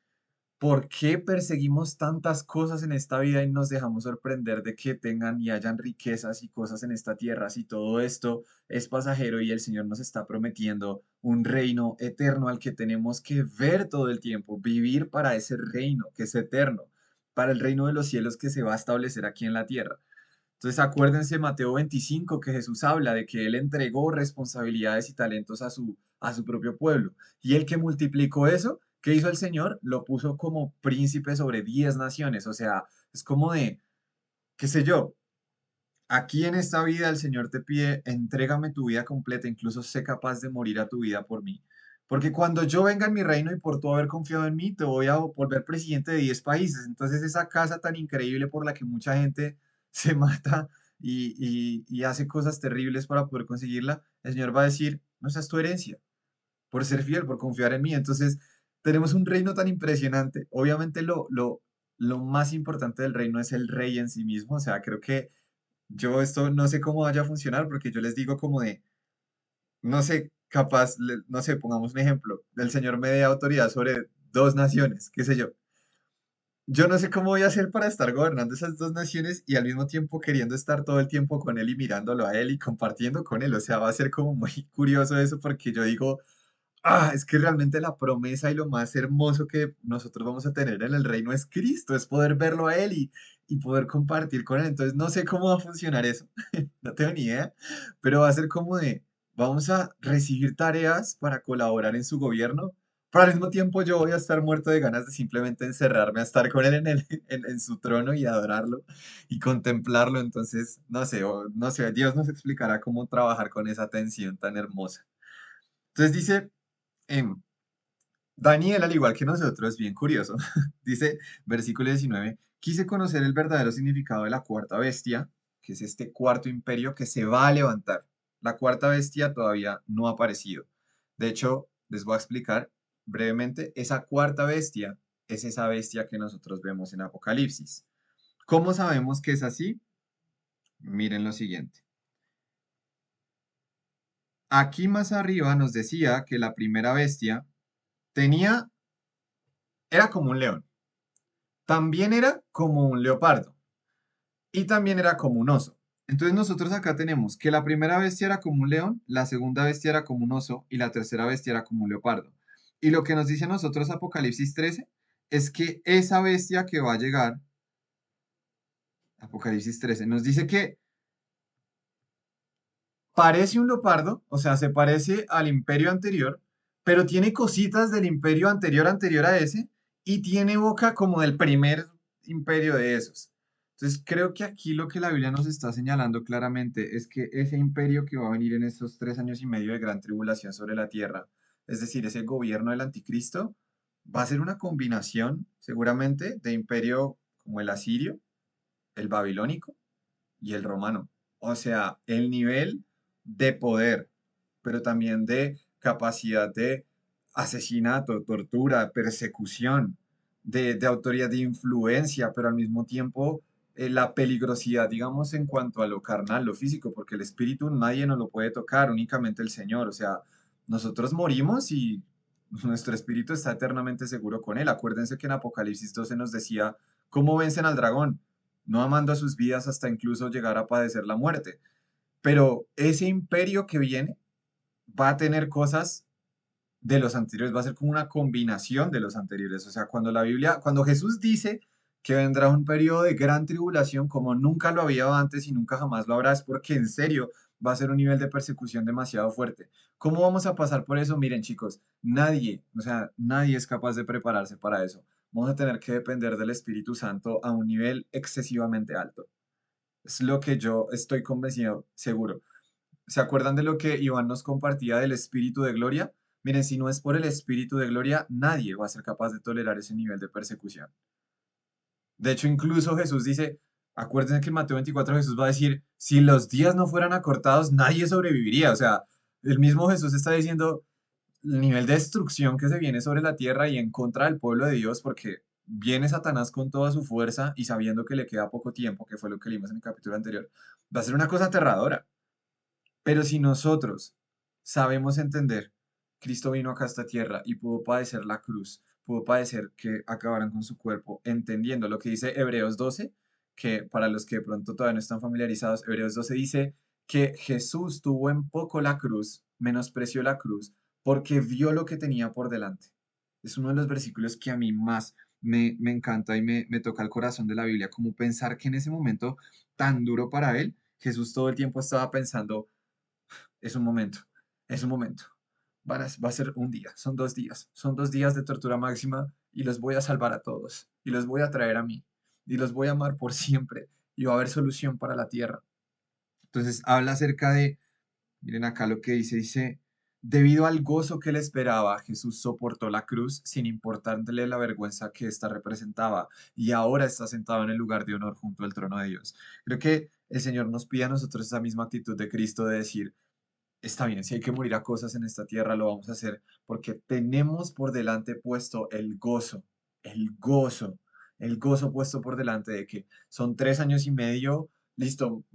¿por qué perseguimos tantas cosas en esta vida y nos dejamos sorprender de que tengan y hayan riquezas y cosas en esta tierra si todo esto es pasajero y el Señor nos está prometiendo un reino eterno al que tenemos que ver todo el tiempo, vivir para ese reino que es eterno, para el reino de los cielos que se va a establecer aquí en la tierra? Entonces acuérdense Mateo 25 que Jesús habla de que Él entregó responsabilidades y talentos a su propio pueblo. Y el que multiplicó eso, ¿qué hizo el Señor? Lo puso como príncipe sobre 10 naciones. O sea, es como de, qué sé yo, aquí en esta vida el Señor te pide, entrégame tu vida completa, incluso sé capaz de morir a tu vida por mí. Porque cuando yo venga en mi reino y por tú haber confiado en mí, te voy a volver presidente de 10 países. Entonces esa casa tan increíble por la que mucha gente se mata y hace cosas terribles para poder conseguirla, el Señor va a decir, no, esa es tu herencia, por ser fiel, por confiar en mí. Entonces tenemos un reino tan impresionante. Obviamente lo más importante del reino es el rey en sí mismo. O sea, creo que yo esto no sé cómo vaya a funcionar porque yo les digo como de, no sé, capaz, no sé, pongamos un ejemplo, el Señor me dé autoridad sobre dos naciones, qué sé yo. Yo no sé cómo voy a hacer para estar gobernando esas dos naciones y al mismo tiempo queriendo estar todo el tiempo con él y mirándolo a él y compartiendo con él. O sea, va a ser como muy curioso eso porque yo digo, ah, es que realmente la promesa y lo más hermoso que nosotros vamos a tener en el reino es Cristo, es poder verlo a Él y poder compartir con Él. Entonces, no sé cómo va a funcionar eso, no tengo ni idea, pero va a ser como de, vamos a recibir tareas para colaborar en su gobierno, pero al mismo tiempo yo voy a estar muerto de ganas de simplemente encerrarme a estar con Él en su trono y adorarlo y contemplarlo. Entonces, no sé, no sé, Dios nos explicará cómo trabajar con esa tensión tan hermosa. Entonces dice, em, Daniel, al igual que nosotros, bien curioso, dice, versículo 19, quise conocer el verdadero significado de la cuarta bestia, que es este cuarto imperio que se va a levantar. La cuarta bestia todavía no ha aparecido. De hecho, les voy a explicar brevemente, esa cuarta bestia es esa bestia que nosotros vemos en Apocalipsis. ¿Cómo sabemos que es así? Miren lo siguiente. Aquí más arriba nos decía que la primera bestia tenía, era como un león. También era como un leopardo y también era como un oso. Entonces nosotros acá tenemos que la primera bestia era como un león, la segunda bestia era como un oso y la tercera bestia era como un leopardo. Y lo que nos dice a nosotros Apocalipsis 13 es que esa bestia que va a llegar, Apocalipsis 13, nos dice que parece un leopardo, o sea, se parece al imperio anterior, pero tiene cositas del imperio anterior a ese y tiene boca como del primer imperio de esos. Entonces, creo que aquí lo que la Biblia nos está señalando claramente es que ese imperio que va a venir en estos 3 años y medio de gran tribulación sobre la tierra, es decir, ese gobierno del anticristo, va a ser una combinación seguramente de imperio como el asirio, el babilónico y el romano. O sea, el nivel de poder, pero también de capacidad de asesinato, tortura, persecución, de autoridad de influencia, pero al mismo tiempo la peligrosidad, digamos, en cuanto a lo carnal, lo físico, porque el espíritu nadie nos lo puede tocar, únicamente el Señor. O sea, nosotros morimos y nuestro espíritu está eternamente seguro con Él. Acuérdense que en Apocalipsis 12 nos decía, ¿cómo vencen al dragón? no amando a sus vidas hasta incluso llegar a padecer la muerte. Pero ese imperio que viene va a tener cosas de los anteriores, va a ser como una combinación de los anteriores. O sea, cuando Jesús dice que vendrá un periodo de gran tribulación como nunca lo había antes y nunca jamás lo habrá, es porque en serio va a ser un nivel de persecución demasiado fuerte. ¿Cómo vamos a pasar por eso? Miren, chicos, nadie, o sea, nadie es capaz de prepararse para eso. Vamos a tener que depender del Espíritu Santo a un nivel excesivamente alto. Es lo que yo estoy convencido, seguro. ¿Se acuerdan de lo que Iván nos compartía del espíritu de gloria? Miren, si no es por el espíritu de gloria, nadie va a ser capaz de tolerar ese nivel de persecución. De hecho, incluso Jesús dice, acuérdense que en Mateo 24 Jesús va a decir, si los días no fueran acortados, nadie sobreviviría. O sea, el mismo Jesús está diciendo el nivel de destrucción que se viene sobre la tierra y en contra del pueblo de Dios, porque viene Satanás con toda su fuerza y sabiendo que le queda poco tiempo, que fue lo que leímos en el capítulo anterior, va a ser una cosa aterradora. Pero si nosotros sabemos entender, Cristo vino acá a esta tierra y pudo padecer la cruz, pudo padecer que acabaran con su cuerpo, entendiendo lo que dice Hebreos 12, que para los que de pronto todavía no están familiarizados, Hebreos 12 dice que Jesús tuvo en poco la cruz, menospreció la cruz, porque vio lo que tenía por delante. Es uno de los versículos que a mí más me encanta y me toca el corazón de la Biblia, como pensar que en ese momento tan duro para él, Jesús todo el tiempo estaba pensando, es un momento, es un momento. Va a ser un día, son 2 días de tortura máxima y los voy a salvar a todos y los voy a traer a mí y los voy a amar por siempre y va a haber solución para la tierra. Entonces habla acerca de, miren acá lo que dice, debido al gozo que le esperaba, Jesús soportó la cruz sin importarle la vergüenza que ésta representaba y ahora está sentado en el lugar de honor junto al trono de Dios. Creo que el Señor nos pide a nosotros esa misma actitud de Cristo de decir, está bien, si hay que morir a cosas en esta tierra, lo vamos a hacer porque tenemos por delante puesto el gozo, el gozo puesto por delante de que son 3 años y medio, listo,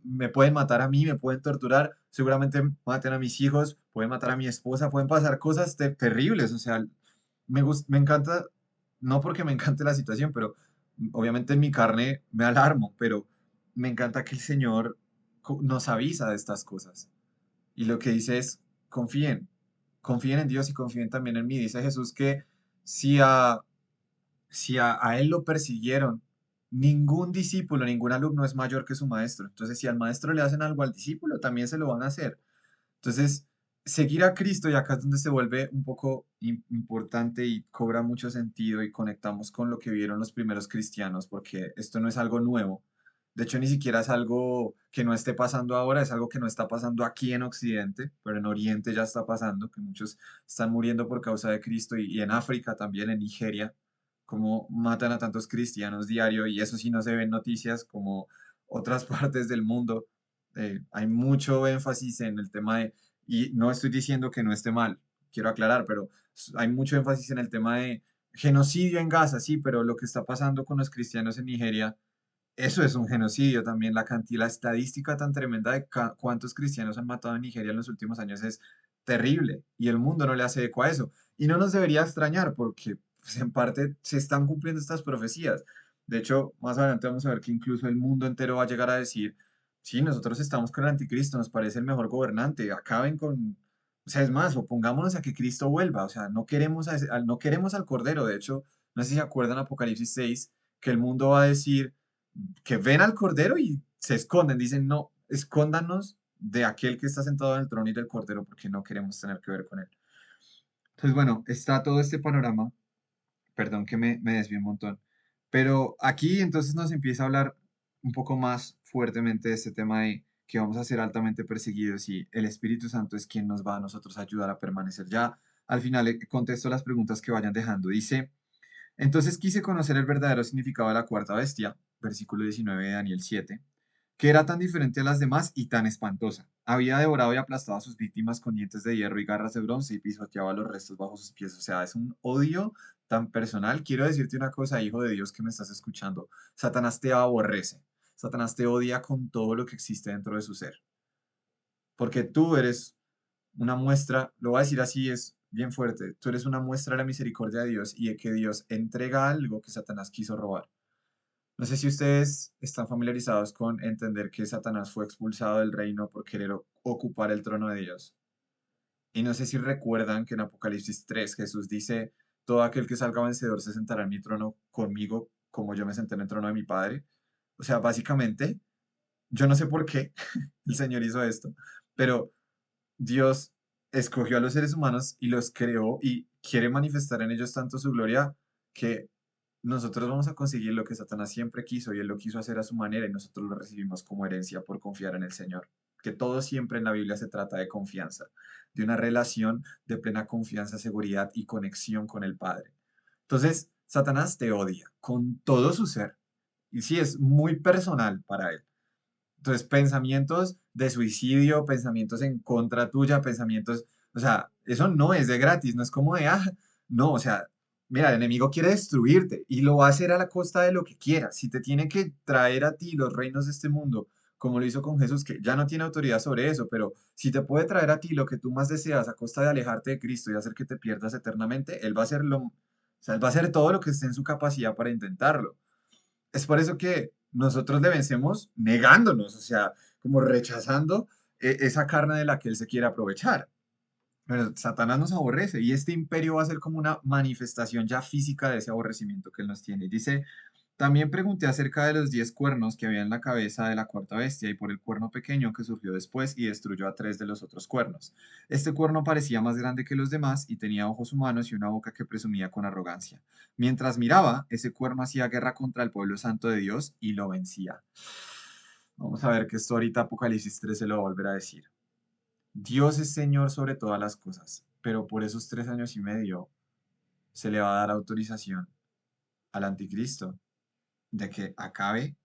me pueden matar a mí, me pueden torturar, seguramente maten a mis hijos, pueden matar a mi esposa, pueden pasar cosas terribles, o sea, me encanta, no porque me encante la situación, pero obviamente en mi carne me alarmo, pero me encanta que el Señor nos avisa de estas cosas. Y lo que dice es, confíen, confíen en Dios y confíen también en mí. Dice Jesús que si a él lo persiguieron, ningún discípulo, ningún alumno es mayor que su maestro. Entonces, si al maestro le hacen algo al discípulo, también se lo van a hacer. Entonces, seguir a Cristo, y acá es donde se vuelve un poco importante y cobra mucho sentido y conectamos con lo que vieron los primeros cristianos, porque esto no es algo nuevo. De hecho, ni siquiera es algo que no esté pasando ahora, es algo que no está pasando aquí en Occidente, pero en Oriente ya está pasando, que muchos están muriendo por causa de Cristo y en África también, en Nigeria, como matan a tantos cristianos diario y eso sí no se ven noticias como otras partes del mundo. Hay mucho énfasis en el tema de, y no estoy diciendo que no esté mal, quiero aclarar, pero hay mucho énfasis en el tema de genocidio en Gaza, sí, pero lo que está pasando con los cristianos en Nigeria, eso es un genocidio también. La cantidad, la estadística tan tremenda de cuántos cristianos han matado en Nigeria en los últimos años es terrible y el mundo no le hace eco a eso. Y no nos debería extrañar porque pues, en parte se están cumpliendo estas profecías. De hecho, más adelante vamos a ver que incluso el mundo entero va a llegar a decir, sí, nosotros estamos con el anticristo, nos parece el mejor gobernante, acaben con, o sea, es más, opongámonos a que Cristo vuelva, o sea, no queremos, no queremos al Cordero. De hecho, no sé si se acuerdan Apocalipsis 6 que el mundo va a decir que ven al Cordero y se esconden, dicen, no, escóndanos de aquel que está sentado en el trono y del Cordero porque no queremos tener que ver con él. Entonces, bueno, está todo este panorama, perdón que me desvíe un montón, pero aquí entonces nos empieza a hablar un poco más fuertemente de este tema de que vamos a ser altamente perseguidos y el Espíritu Santo es quien nos va a nosotros a ayudar a permanecer. Ya al final contesto las preguntas que vayan dejando. Dice, entonces quise conocer el verdadero significado de la cuarta bestia, versículo 19 de Daniel 7, que era tan diferente a las demás y tan espantosa. Había devorado y aplastado a sus víctimas con dientes de hierro y garras de bronce y pisoteaba los restos bajo sus pies. O sea, es un odio tan personal. Quiero decirte una cosa, hijo de Dios que me estás escuchando. Satanás te aborrece. Satanás te odia con todo lo que existe dentro de su ser. Porque tú eres una muestra, lo voy a decir así, es bien fuerte, tú eres una muestra de la misericordia de Dios y de que Dios entrega algo que Satanás quiso robar. No sé si ustedes están familiarizados con entender que Satanás fue expulsado del reino por querer ocupar el trono de Dios. Y no sé si recuerdan que en Apocalipsis 3 Jesús dice, todo aquel que salga vencedor se sentará en mi trono conmigo, como yo me senté en el trono de mi Padre. O sea, básicamente, yo no sé por qué el Señor hizo esto, pero Dios escogió a los seres humanos y los creó y quiere manifestar en ellos tanto su gloria que nosotros vamos a conseguir lo que Satanás siempre quiso y él lo quiso hacer a su manera y nosotros lo recibimos como herencia por confiar en el Señor. Que todo siempre en la Biblia se trata de confianza, de una relación de plena confianza, seguridad y conexión con el Padre. Entonces, Satanás te odia con todo su ser y sí es muy personal para él. Entonces, pensamientos de suicidio, pensamientos en contra tuya, pensamientos, o sea, eso no es de gratis, no es como de, no, o sea, mira, el enemigo quiere destruirte y lo va a hacer a la costa de lo que quiera. Si te tiene que traer a ti los reinos de este mundo, como lo hizo con Jesús, que ya no tiene autoridad sobre eso, pero si te puede traer a ti lo que tú más deseas a costa de alejarte de Cristo y hacer que te pierdas eternamente, él va a hacer o sea, él va a hacer todo lo que esté en su capacidad para intentarlo. Es por eso que nosotros le vencemos negándonos, o sea, como rechazando esa carne de la que él se quiere aprovechar. Pero Satanás nos aborrece y este imperio va a ser como una manifestación ya física de ese aborrecimiento que él nos tiene. Y dice, también pregunté acerca de los 10 cuernos que había en la cabeza de la cuarta bestia y por el cuerno pequeño que surgió después y destruyó a 3 de los otros cuernos. Este cuerno parecía más grande que los demás y tenía ojos humanos y una boca que presumía con arrogancia. Mientras miraba, ese cuerno hacía guerra contra el pueblo santo de Dios y lo vencía. Vamos a ver que esto ahorita Apocalipsis 3 se lo va a volver a decir. Dios es Señor sobre todas las cosas, pero por esos 3 años y medio se le va a dar autorización al anticristo de que acabe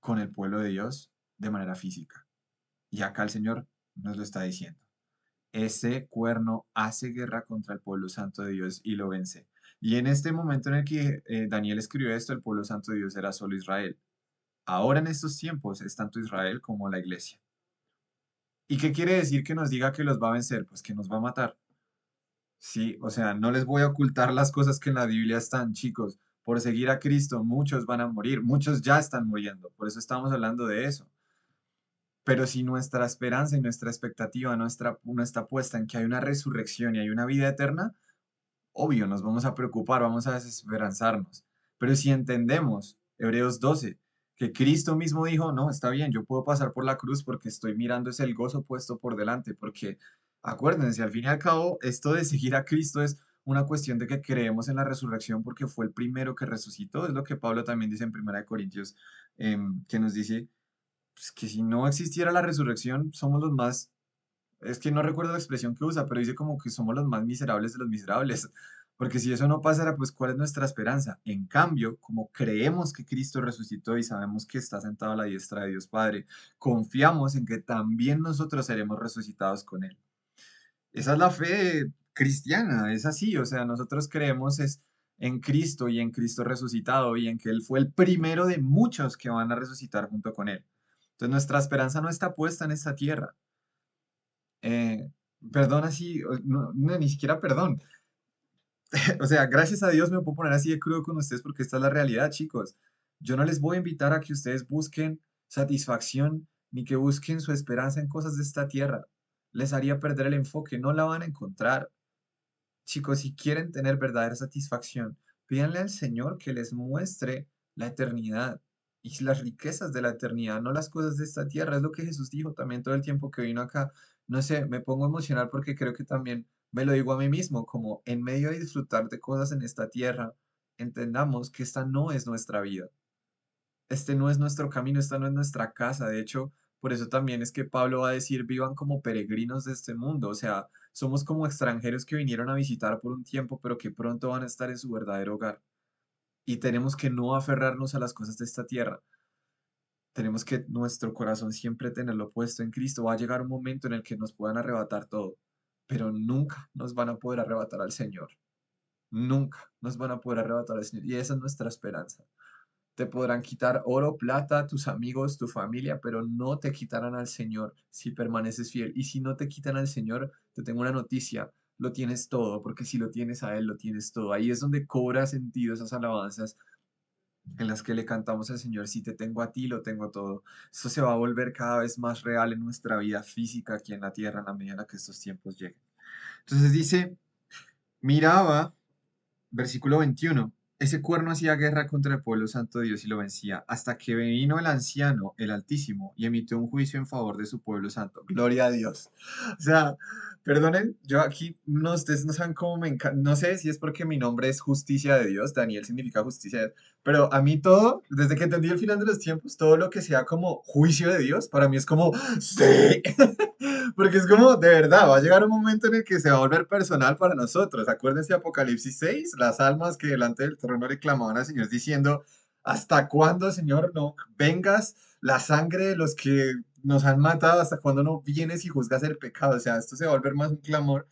con el pueblo de Dios de manera física. Y acá el Señor nos lo está diciendo. Ese cuerno hace guerra contra el pueblo santo de Dios y lo vence. Y en este momento en el que Daniel escribió esto, el pueblo santo de Dios era solo Israel. Ahora en estos tiempos es tanto Israel como la iglesia. ¿Y qué quiere decir que nos diga que los va a vencer? Pues que nos va a matar. Sí, o sea, no les voy a ocultar las cosas que en la Biblia están, chicos. Por seguir a Cristo, muchos van a morir, muchos ya están muriendo. Por eso estamos hablando de eso. Pero si nuestra esperanza y nuestra expectativa no está puesta en que hay una resurrección y hay una vida eterna, obvio, nos vamos a preocupar, vamos a desesperanzarnos. Pero si entendemos, Hebreos 12, que Cristo mismo dijo, no, está bien, yo puedo pasar por la cruz porque estoy mirando es el gozo puesto por delante, porque acuérdense, al fin y al cabo, esto de seguir a Cristo es una cuestión de que creemos en la resurrección porque fue el primero que resucitó, es lo que Pablo también dice en 1 Corintios, que nos dice pues, que si no existiera la resurrección, somos los más, es que no recuerdo la expresión que usa, pero dice como que somos los más miserables de los miserables, porque si eso no pasara, pues ¿cuál es nuestra esperanza? En cambio, como creemos que Cristo resucitó y sabemos que está sentado a la diestra de Dios Padre, confiamos en que también nosotros seremos resucitados con Él. Esa es la fe cristiana, es así, o sea, nosotros creemos es en Cristo y en Cristo resucitado y en que Él fue el primero de muchos que van a resucitar junto con Él. Entonces nuestra esperanza no está puesta en esta tierra. Eh, perdón así, no, no, ni siquiera perdón. O sea, gracias a Dios me puedo poner así de crudo con ustedes porque esta es la realidad, chicos. Yo no les voy a invitar a que ustedes busquen satisfacción ni que busquen su esperanza en cosas de esta tierra. Les haría perder el enfoque, no la van a encontrar. Chicos, si quieren tener verdadera satisfacción, pídanle al Señor que les muestre la eternidad y las riquezas de la eternidad, no las cosas de esta tierra. Es lo que Jesús dijo también todo el tiempo que vino acá. No sé, me pongo emocional porque creo que también me lo digo a mí mismo, como en medio de disfrutar de cosas en esta tierra, entendamos que esta no es nuestra vida. Este no es nuestro camino, esta no es nuestra casa. De hecho, por eso también es que Pablo va a decir, vivan como peregrinos de este mundo. O sea, somos como extranjeros que vinieron a visitar por un tiempo, pero que pronto van a estar en su verdadero hogar. Y tenemos que no aferrarnos a las cosas de esta tierra. Tenemos que nuestro corazón siempre tenerlo puesto en Cristo. Va a llegar un momento en el que nos puedan arrebatar todo, pero nunca nos van a poder arrebatar al Señor. Nunca nos van a poder arrebatar al Señor. Y esa es nuestra esperanza. Te podrán quitar oro, plata, tus amigos, tu familia, pero no te quitarán al Señor si permaneces fiel. Y si no te quitan al Señor, te tengo una noticia, lo tienes todo, porque si lo tienes a Él, lo tienes todo. Ahí es donde cobra sentido esas alabanzas en las que le cantamos al Señor, si te tengo a ti, lo tengo todo. Esto se va a volver cada vez más real en nuestra vida física aquí en la tierra en la medida en la que estos tiempos lleguen. Entonces dice, miraba, versículo 21, ese cuerno hacía guerra contra el pueblo santo de Dios y lo vencía, hasta que vino el anciano, el Altísimo, y emitió un juicio en favor de su pueblo santo. Gloria a Dios. O sea, perdonen, yo aquí, no, ustedes no saben cómo me encanta, no sé si es porque mi nombre es justicia de Dios, Daniel significa justicia de Dios, pero a mí todo, desde que entendí el final de los tiempos, todo lo que sea como juicio de Dios, para mí es como, sí, porque es como, de verdad, va a llegar un momento en el que se va a volver personal para nosotros. Acuérdense de Apocalipsis 6, las almas que delante del trono le clamaban al Señor diciendo, ¿hasta cuándo, Señor, no vengas la sangre de los que nos han matado? ¿Hasta cuándo no vienes y juzgas el pecado? O sea, esto se va a volver más un clamor.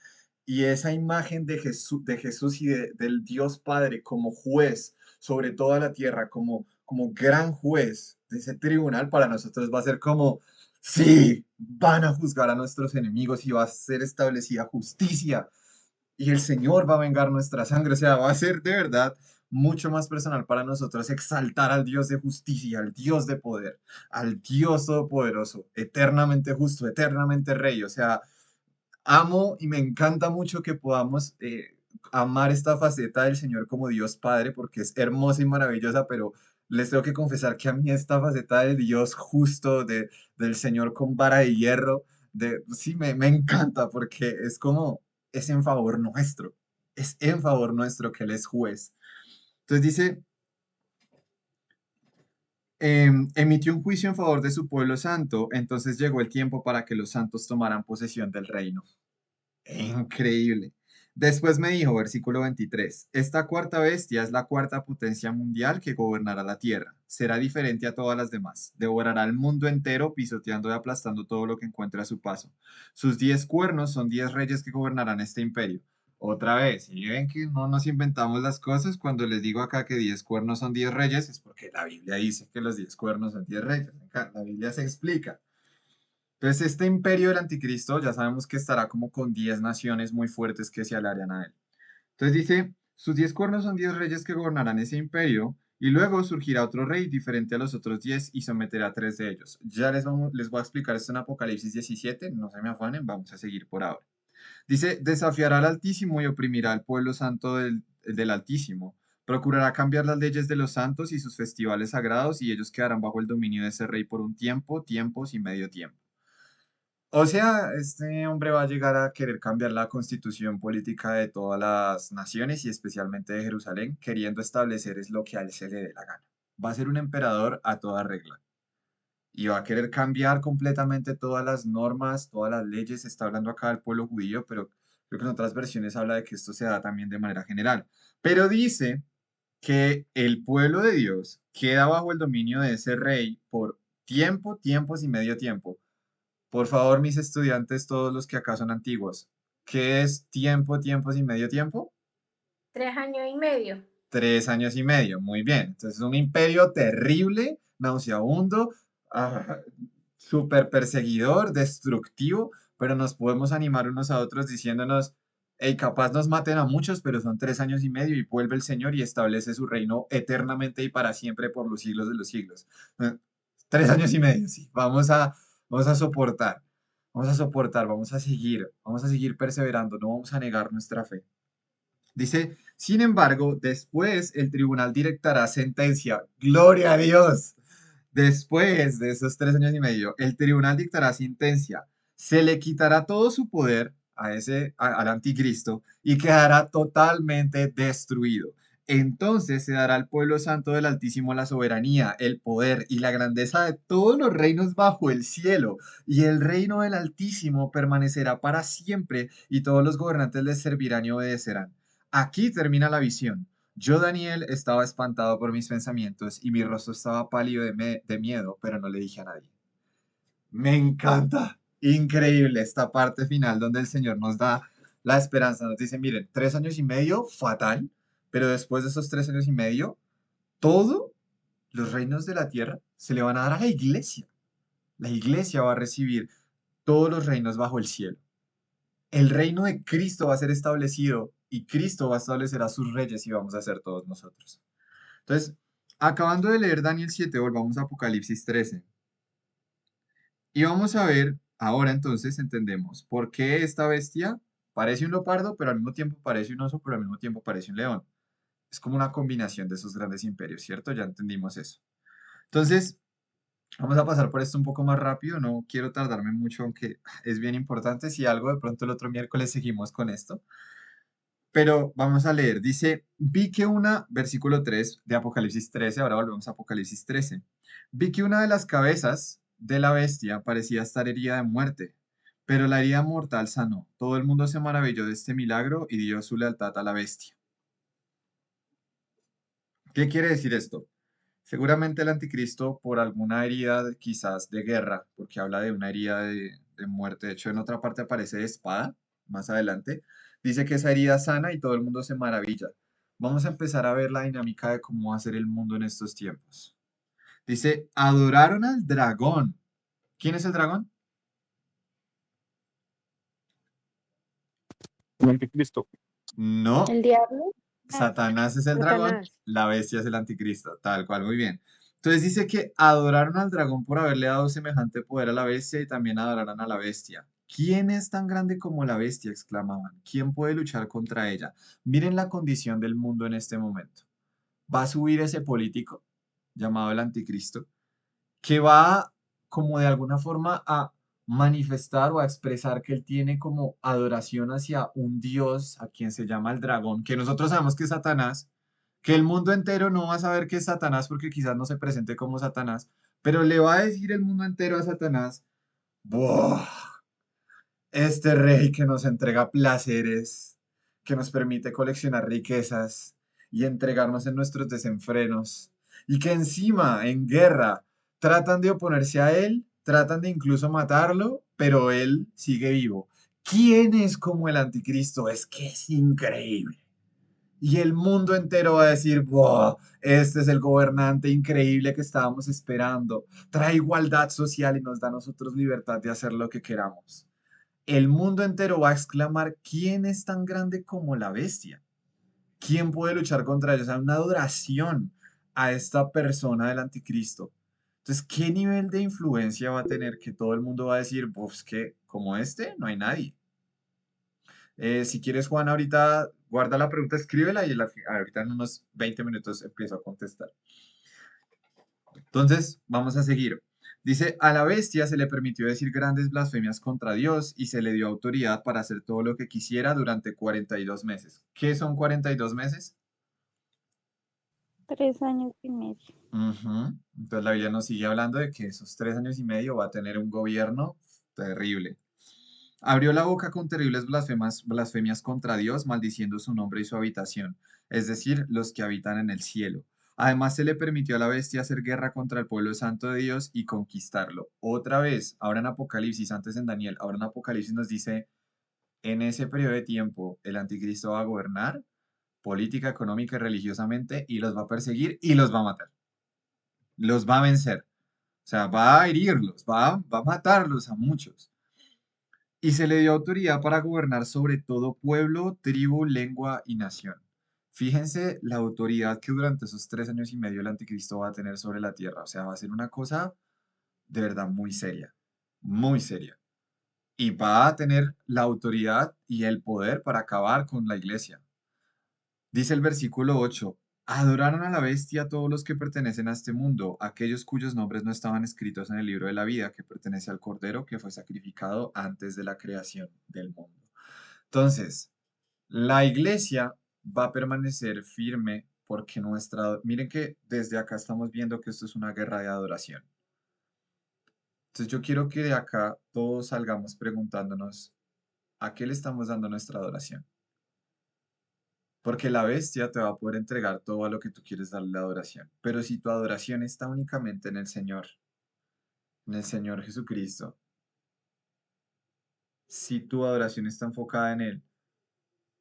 Y esa imagen de Jesús y del Dios Padre como juez sobre toda la tierra, como gran juez de ese tribunal, para nosotros va a ser como, sí, van a juzgar a nuestros enemigos y va a ser establecida justicia y el Señor va a vengar nuestra sangre. O sea, va a ser de verdad mucho más personal para nosotros exaltar al Dios de justicia, al Dios de poder, al Dios todopoderoso, eternamente justo, eternamente rey. O sea, amo y me encanta mucho que podamos amar esta faceta del Señor como Dios Padre, porque es hermosa y maravillosa, pero les tengo que confesar que a mí esta faceta del Dios justo, del Señor con vara de hierro, sí, me encanta, porque es como, es en favor nuestro, es en favor nuestro que Él es juez. Entonces dice, emitió un juicio en favor de su pueblo santo, entonces llegó el tiempo para que los santos tomaran posesión del reino. Increíble. Después me dijo, versículo 23, esta cuarta bestia es la cuarta potencia mundial que gobernará la tierra. Será diferente a todas las demás. Devorará el mundo entero, pisoteando y aplastando todo lo que encuentre a su paso. Sus 10 cuernos son 10 reyes que gobernarán este imperio. Otra vez, y ven que no nos inventamos las cosas. Cuando les digo acá que 10 cuernos son 10 reyes, es porque la Biblia dice que los 10 cuernos son 10 reyes. Acá la Biblia se explica. Entonces, este imperio del anticristo ya sabemos que estará como con 10 naciones muy fuertes que se aliarían a él. Entonces dice, sus 10 cuernos son 10 reyes que gobernarán ese imperio, y luego surgirá otro rey diferente a los otros 10 y someterá a 3 de ellos. Ya les voy a explicar esto en Apocalipsis 17, no se me afanen, vamos a seguir por ahora. Dice, desafiará al Altísimo y oprimirá al pueblo santo del Altísimo. Procurará cambiar las leyes de los santos y sus festivales sagrados, y ellos quedarán bajo el dominio de ese rey por un tiempo, tiempos y medio tiempo. O sea, este hombre va a llegar a querer cambiar la constitución política de todas las naciones y especialmente de Jerusalén, queriendo establecer es lo que a él se le dé la gana. Va a ser un emperador a toda regla y va a querer cambiar completamente todas las normas, todas las leyes. Está hablando acá del pueblo judío, pero creo que en otras versiones habla de que esto se da también de manera general. Pero dice que el pueblo de Dios queda bajo el dominio de ese rey por tiempo, tiempos y medio tiempo. Por favor, mis estudiantes, todos los que acá son antiguos, ¿qué es tiempo, tiempos y medio tiempo? 3 años y medio. 3 años y medio, muy bien. Entonces es un imperio terrible, nauseabundo, ah, súper perseguidor, destructivo, pero nos podemos animar unos a otros diciéndonos, hey, capaz nos maten a muchos, pero son 3 años y medio y vuelve el Señor y establece su reino eternamente y para siempre por los siglos de los siglos. 3 años y medio, sí. Vamos a soportar, vamos a seguir perseverando, no vamos a negar nuestra fe. Dice, sin embargo, después el tribunal dictará sentencia. Gloria a Dios. Después de esos 3 años y medio, el tribunal dictará sentencia. Se le quitará todo su poder al anticristo y quedará totalmente destruido. Entonces se dará al pueblo santo del Altísimo la soberanía, el poder y la grandeza de todos los reinos bajo el cielo. Y el reino del Altísimo permanecerá para siempre y todos los gobernantes les servirán y obedecerán. Aquí termina la visión. Yo, Daniel, estaba espantado por mis pensamientos y mi rostro estaba pálido de miedo, pero no le dije a nadie. Me encanta. Increíble esta parte final donde el Señor nos da la esperanza. Nos dice, miren, 3 años y medio, fatal, pero después de esos 3 años y medio, todos los reinos de la tierra se le van a dar a la iglesia. La iglesia va a recibir todos los reinos bajo el cielo. El reino de Cristo va a ser establecido y Cristo va a establecer a sus reyes y vamos a ser todos nosotros. Entonces, acabando de leer Daniel 7, volvamos a Apocalipsis 13. Y vamos a ver, ahora entonces entendemos por qué esta bestia parece un leopardo, pero al mismo tiempo parece un oso, pero al mismo tiempo parece un león. Es como una combinación de esos grandes imperios, ¿cierto? Ya entendimos eso. Entonces, vamos a pasar por esto un poco más rápido, no quiero tardarme mucho, aunque es bien importante. Si algo, de pronto el otro miércoles seguimos con esto. Pero vamos a leer, dice, vi que versículo 3 de Apocalipsis 13, ahora volvemos a Apocalipsis 13, vi que una de las cabezas de la bestia parecía estar herida de muerte, pero la herida mortal sanó. Todo el mundo se maravilló de este milagro y dio su lealtad a la bestia. ¿Qué quiere decir esto? Seguramente el anticristo por alguna herida quizás de guerra, porque habla de una herida de muerte, de hecho en otra parte aparece de espada, más adelante, dice que esa herida sana y todo el mundo se maravilla. Vamos a empezar a ver la dinámica de cómo va a ser el mundo en estos tiempos. Dice, adoraron al dragón. ¿Quién es el dragón? El anticristo. No, El diablo. Satanás es el dragón, Satanás. la bestia es el anticristo, tal cual, muy bien. Entonces dice que adoraron al dragón por haberle dado semejante poder a la bestia y también adoraron a la bestia. ¿Quién es tan grande como la bestia?, exclamaban. ¿Quién puede luchar contra ella? Miren la condición del mundo en este momento. Va a subir ese político llamado el anticristo que va como de alguna forma a manifestar o a expresar que él tiene como adoración hacia un dios a quien se llama el dragón, que nosotros sabemos que es Satanás, que el mundo entero no va a saber que es Satanás porque quizás no se presente como Satanás, pero le va a decir el mundo entero a Satanás, ¡buah! Este rey que nos entrega placeres, que nos permite coleccionar riquezas y entregarnos en nuestros desenfrenos, y que encima, en guerra, tratan de oponerse a él, tratan de incluso matarlo, pero él sigue vivo. ¿Quién es como el anticristo? Es que es increíble. Y el mundo entero va a decir, ¡wow! Este es el gobernante increíble que estábamos esperando. Trae igualdad social y nos da a nosotros libertad de hacer lo que queramos. El mundo entero va a exclamar, ¿quién es tan grande como la bestia? ¿Quién puede luchar contra ellos? O sea, una adoración a esta persona del anticristo. Entonces, ¿qué nivel de influencia va a tener que todo el mundo va a decir, pues que como este no hay nadie? Si quieres, Juan, ahorita guarda la pregunta, escríbela y ahorita en unos 20 minutos empiezo a contestar. Entonces, vamos a seguir. Dice, a la bestia se le permitió decir grandes blasfemias contra Dios y se le dio autoridad para hacer todo lo que quisiera durante 42 meses. ¿Qué son 42 meses? 3 años y medio. Ujú. Entonces la Biblia nos sigue hablando de que esos 3 años y medio va a tener un gobierno terrible. Abrió la boca con terribles blasfemias contra Dios, maldiciendo su nombre y su habitación, es decir, los que habitan en el cielo. Además, se le permitió a la bestia hacer guerra contra el pueblo santo de Dios y conquistarlo. Otra vez, ahora en Apocalipsis, antes en Daniel, ahora en Apocalipsis nos dice, en ese periodo de tiempo, el anticristo va a gobernar política, económica y religiosamente y los va a perseguir y los va a matar. Los va a vencer. O sea, va a herirlos, va a matarlos a muchos. Y se le dio autoridad para gobernar sobre todo pueblo, tribu, lengua y nación. Fíjense la autoridad que durante esos 3 años y medio el anticristo va a tener sobre la tierra. O sea, va a ser una cosa de verdad muy seria, muy seria. Y va a tener la autoridad y el poder para acabar con la iglesia. Dice el versículo 8, adoraron a la bestia todos los que pertenecen a este mundo, aquellos cuyos nombres no estaban escritos en el libro de la vida que pertenece al Cordero que fue sacrificado antes de la creación del mundo. Entonces, la iglesia va a permanecer firme porque miren que desde acá estamos viendo que esto es una guerra de adoración. Entonces yo quiero que de acá todos salgamos preguntándonos, ¿a qué le estamos dando nuestra adoración? Porque la bestia te va a poder entregar todo a lo que tú quieres darle la adoración. Pero si tu adoración está únicamente en el Señor Jesucristo, si tu adoración está enfocada en Él,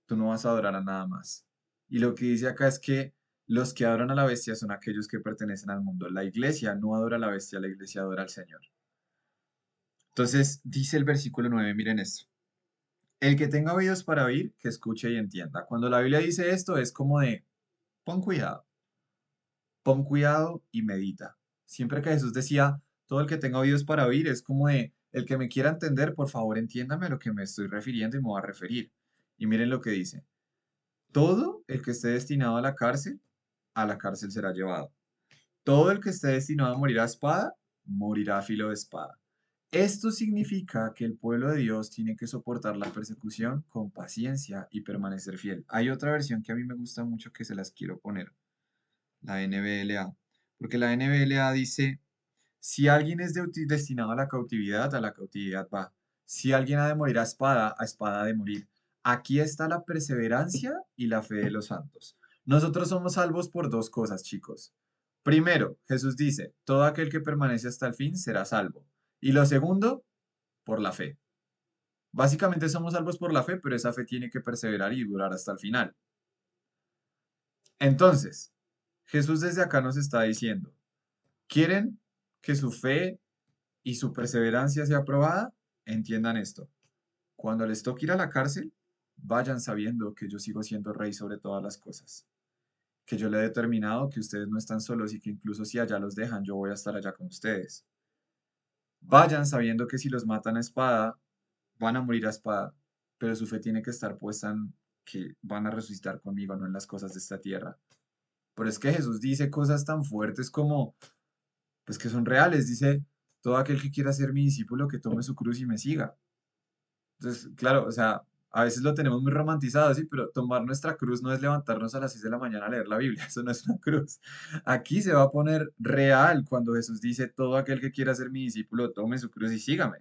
tú no vas a adorar a nada más. Y lo que dice acá es que los que adoran a la bestia son aquellos que pertenecen al mundo. La iglesia no adora a la bestia, la iglesia adora al Señor. Entonces dice el versículo 9, miren esto. El que tenga oídos para oír, que escuche y entienda. Cuando la Biblia dice esto, es como de, pon cuidado. Pon cuidado y medita. Siempre que Jesús decía, todo el que tenga oídos para oír, es como de, el que me quiera entender, por favor, entiéndame a lo que me estoy refiriendo y me voy a referir. Y miren lo que dice. Todo el que esté destinado a la cárcel será llevado. Todo el que esté destinado a morir a espada, morirá a filo de espada. Esto significa que el pueblo de Dios tiene que soportar la persecución con paciencia y permanecer fiel. Hay otra versión que a mí me gusta mucho que se las quiero poner, la NBLA, porque la NBLA dice, si alguien es destinado a la cautividad va. Si alguien ha de morir a espada ha de morir. Aquí está la perseverancia y la fe de los santos. Nosotros somos salvos por dos cosas, chicos. Primero, Jesús dice, todo aquel que permanece hasta el fin será salvo. Y lo segundo, por la fe. Básicamente somos salvos por la fe, pero esa fe tiene que perseverar y durar hasta el final. Entonces, Jesús desde acá nos está diciendo, ¿quieren que su fe y su perseverancia sea aprobada? Entiendan esto. Cuando les toque ir a la cárcel, vayan sabiendo que yo sigo siendo rey sobre todas las cosas. Que yo le he determinado que ustedes no están solos y que incluso si allá los dejan, yo voy a estar allá con ustedes. Vayan sabiendo que si los matan a espada, van a morir a espada, pero su fe tiene que estar puesta en que van a resucitar conmigo, no en las cosas de esta tierra. Pero es que Jesús dice cosas tan fuertes como, pues que son reales. Dice, todo aquel que quiera ser mi discípulo, que tome su cruz y me siga. Entonces, claro, o sea, a veces lo tenemos muy romantizado, sí, pero tomar nuestra cruz no es levantarnos a las 6 de la mañana a leer la Biblia, eso no es una cruz. Aquí se va a poner real cuando Jesús dice, todo aquel que quiera ser mi discípulo, tome su cruz y sígame.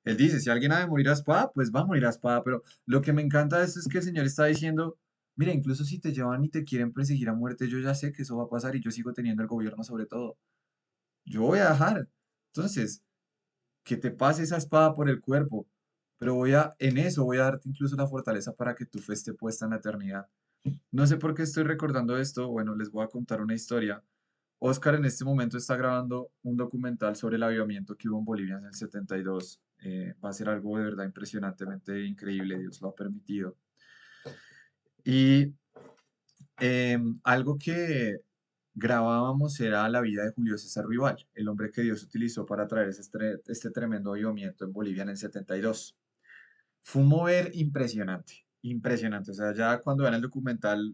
Él dice, si alguien ha de morir a espada, pues va a morir a espada, pero lo que me encanta de esto es que el Señor está diciendo, mira, incluso si te llevan y te quieren perseguir a muerte, yo ya sé que eso va a pasar y yo sigo teniendo el gobierno sobre todo. Yo voy a dejar. Entonces, que te pase esa espada por el cuerpo, pero en eso voy a darte incluso la fortaleza para que tu fe esté puesta en la eternidad. No sé por qué estoy recordando esto, bueno, les voy a contar una historia. Oscar en este momento está grabando un documental sobre el avivamiento que hubo en Bolivia en el 72. Va a ser algo de verdad impresionantemente increíble, Dios lo ha permitido. Y algo que grabábamos era la vida de Julio César Ruibal, el hombre que Dios utilizó para traer este tremendo avivamiento en Bolivia en el 72. Fue un mover impresionante, impresionante. O sea, ya cuando vean el documental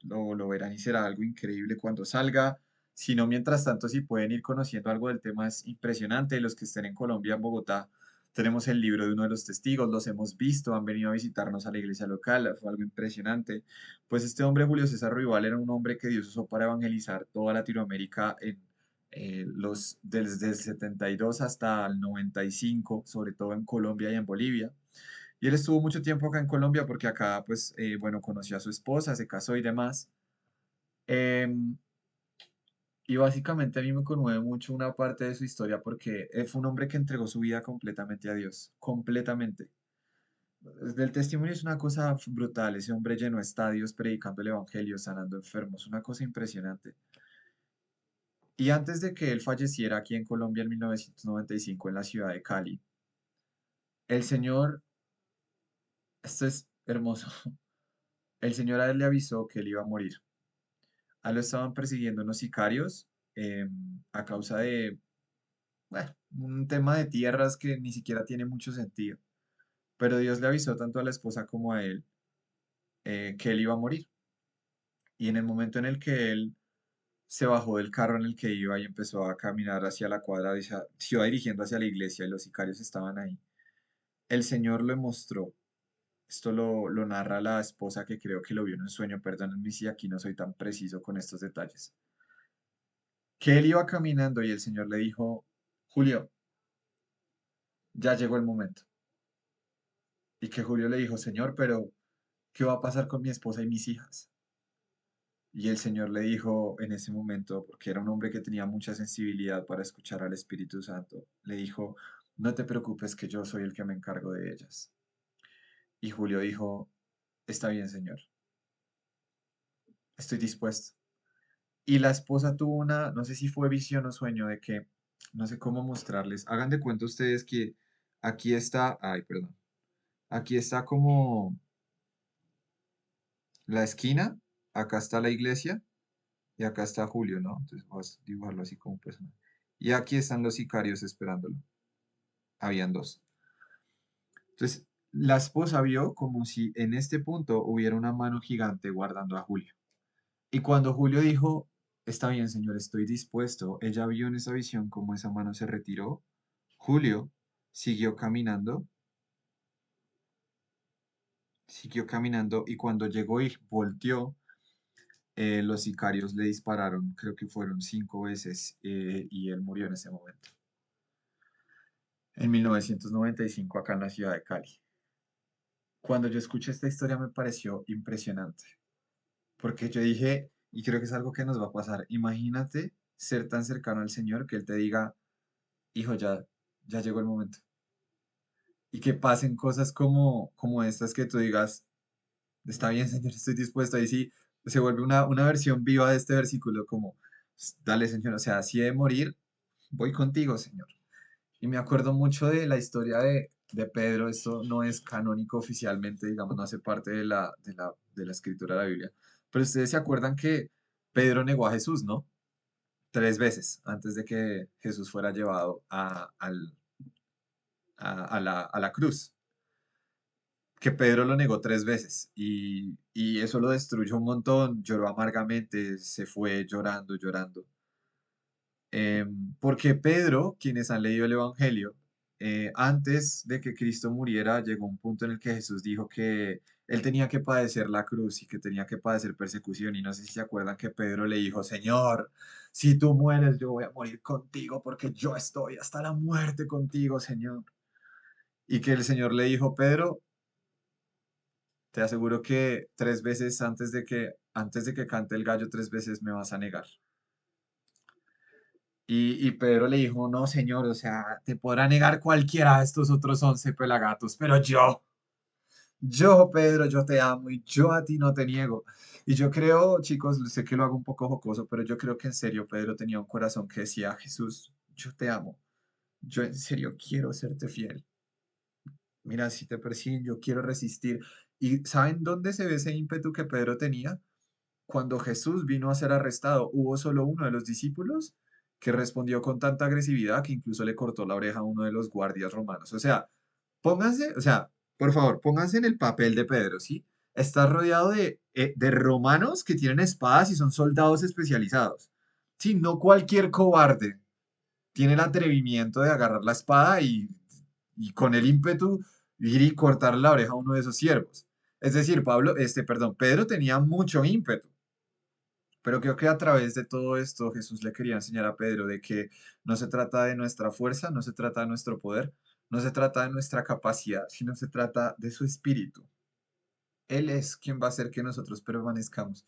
lo verán y será algo increíble cuando salga. Si no, mientras tanto, si pueden ir conociendo algo del tema, es impresionante. Los que estén en Colombia, en Bogotá, tenemos el libro de uno de los testigos, los hemos visto, han venido a visitarnos a la iglesia local, fue algo impresionante. Pues este hombre, Julio César Ruibal, era un hombre que Dios usó para evangelizar toda Latinoamérica desde el 72 hasta el 95, sobre todo en Colombia y en Bolivia. Y él estuvo mucho tiempo acá en Colombia porque acá, pues, bueno, conoció a su esposa, se casó y demás. Em, y básicamente a mí me conmueve mucho una parte de su historia porque él fue un hombre que entregó su vida completamente a Dios, completamente. El testimonio es una cosa brutal, ese hombre llenó estadios predicando el evangelio, sanando enfermos, una cosa impresionante. Y antes de que él falleciera aquí en Colombia en 1995 en la ciudad de Cali, el Señor, esto es hermoso, el Señor a él le avisó que él iba a morir. A él lo estaban persiguiendo unos sicarios a causa de, bueno, un tema de tierras que ni siquiera tiene mucho sentido. Pero Dios le avisó tanto a la esposa como a él que él iba a morir. Y en el momento en el que él se bajó del carro en el que iba y empezó a caminar hacia la cuadra, se iba dirigiendo hacia la iglesia y los sicarios estaban ahí, el Señor le mostró. Esto lo narra la esposa que creo que lo vio en un sueño, perdónenme si aquí no soy tan preciso con estos detalles. Que él iba caminando y el Señor le dijo, Julio, ya llegó el momento. Y que Julio le dijo, Señor, pero ¿qué va a pasar con mi esposa y mis hijas? Y el Señor le dijo en ese momento, porque era un hombre que tenía mucha sensibilidad para escuchar al Espíritu Santo, le dijo, no te preocupes que yo soy el que me encargo de ellas. Y Julio dijo, está bien, Señor, estoy dispuesto. Y la esposa tuvo una, no sé si fue visión o sueño de que, no sé cómo mostrarles, hagan de cuenta ustedes que aquí está, ay, perdón, aquí está como la esquina, acá está la iglesia Y acá está Julio, ¿no? Entonces vas a dibujarlo así como un personaje. Y aquí están los sicarios esperándolo. Habían dos. Entonces, la esposa vio como si en este punto hubiera una mano gigante guardando a Julio. Y cuando Julio dijo, está bien, señor, estoy dispuesto, ella vio en esa visión cómo esa mano se retiró. Julio siguió caminando y cuando llegó y volteó, los sicarios le dispararon, creo que fueron 5 veces, y él murió en ese momento, en 1995 acá en la ciudad de Cali. Cuando yo escuché esta historia me pareció impresionante, porque yo dije, y creo que es algo que nos va a pasar, imagínate ser tan cercano al Señor que Él te diga, hijo, ya llegó el momento. Y que pasen cosas como estas que tú digas, está bien, Señor, estoy dispuesto. Ahí sí se vuelve una versión viva de este versículo, como, dale, Señor, o sea, si he de morir, voy contigo, Señor. Y me acuerdo mucho de la historia de Pedro, esto no es canónico oficialmente, digamos, no hace parte de la escritura de la Biblia, pero ustedes se acuerdan que Pedro negó a Jesús, ¿no? 3 veces antes de que Jesús fuera llevado a la cruz, que Pedro lo negó 3 veces y eso lo destruyó un montón, lloró amargamente, se fue llorando, llorando. Porque Pedro, quienes han leído el Evangelio, antes de que Cristo muriera, llegó un punto en el que Jesús dijo que él tenía que padecer la cruz y que tenía que padecer persecución. Y no sé si se acuerdan que Pedro le dijo, Señor, si tú mueres, yo voy a morir contigo porque yo estoy hasta la muerte contigo, Señor. Y que el Señor le dijo, Pedro, te aseguro que 3 veces antes de que cante el gallo, 3 veces me vas a negar. Y Pedro le dijo, no, señor, o sea, te podrá negar cualquiera de estos otros 11 pelagatos, pero yo, Pedro, yo te amo y yo a ti no te niego. Y yo creo, chicos, sé que lo hago un poco jocoso, pero yo creo que en serio Pedro tenía un corazón que decía, Jesús, yo te amo, yo en serio quiero serte fiel. Mira, si te persiguen, yo quiero resistir. ¿Y saben dónde se ve ese ímpetu que Pedro tenía? Cuando Jesús vino a ser arrestado, hubo solo uno de los discípulos que respondió con tanta agresividad que incluso le cortó la oreja a uno de los guardias romanos. O sea, pónganse, o sea, por favor, pónganse en el papel de Pedro, ¿sí? Está rodeado de romanos que tienen espadas y son soldados especializados. Sí, no cualquier cobarde tiene el atrevimiento de agarrar la espada y con el ímpetu ir y cortar la oreja a uno de esos siervos. Es decir, Pedro tenía mucho ímpetu. Pero creo que a través de todo esto Jesús le quería enseñar a Pedro de que no se trata de nuestra fuerza, no se trata de nuestro poder, no se trata de nuestra capacidad, sino se trata de su espíritu. Él es quien va a hacer que nosotros permanezcamos.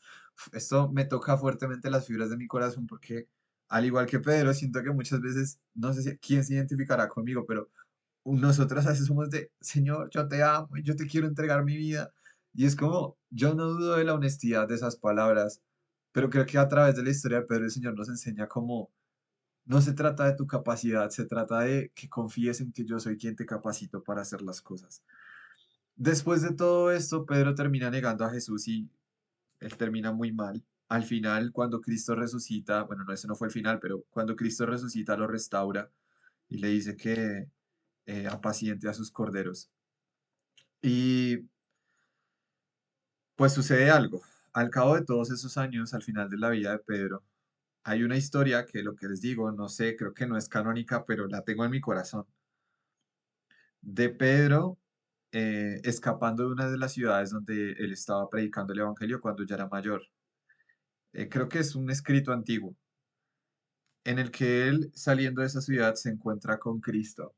Esto me toca fuertemente las fibras de mi corazón porque, al igual que Pedro, siento que muchas veces, no sé quién se identificará conmigo, pero nosotros a veces somos de, Señor, yo te amo y yo te quiero entregar mi vida. Y es como, yo no dudo de la honestidad de esas palabras, pero creo que a través de la historia de Pedro el Señor nos enseña cómo no se trata de tu capacidad, se trata de que confíes en que yo soy quien te capacito para hacer las cosas. Después de todo esto, Pedro termina negando a Jesús y él termina muy mal. Al final, cuando Cristo resucita, bueno, no, ese no fue el final, pero cuando Cristo resucita lo restaura y le dice que apaciente a sus corderos. Y pues sucede algo. Al cabo de todos esos años, al final de la vida de Pedro, hay una historia que lo que les digo, no sé, creo que no es canónica, pero la tengo en mi corazón, de Pedro escapando de una de las ciudades donde él estaba predicando el Evangelio cuando ya era mayor. Creo que es un escrito antiguo, en el que él, saliendo de esa ciudad, se encuentra con Cristo.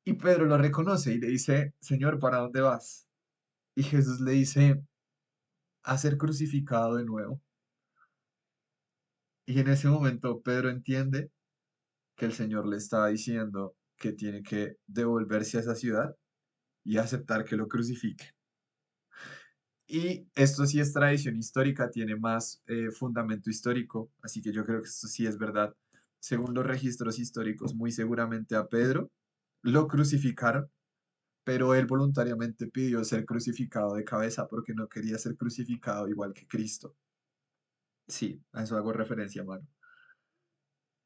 Y Pedro lo reconoce y le dice, Señor, ¿para dónde vas? Y Jesús le dice, a ser crucificado de nuevo. Y en ese momento Pedro entiende que el Señor le está diciendo que tiene que devolverse a esa ciudad y aceptar que lo crucifique. Y esto sí es tradición histórica, tiene más fundamento histórico, así que yo creo que esto sí es verdad. Según los registros históricos, muy seguramente a Pedro lo crucificaron pero él voluntariamente pidió ser crucificado de cabeza porque no quería ser crucificado igual que Cristo. Sí, a eso hago referencia, mano.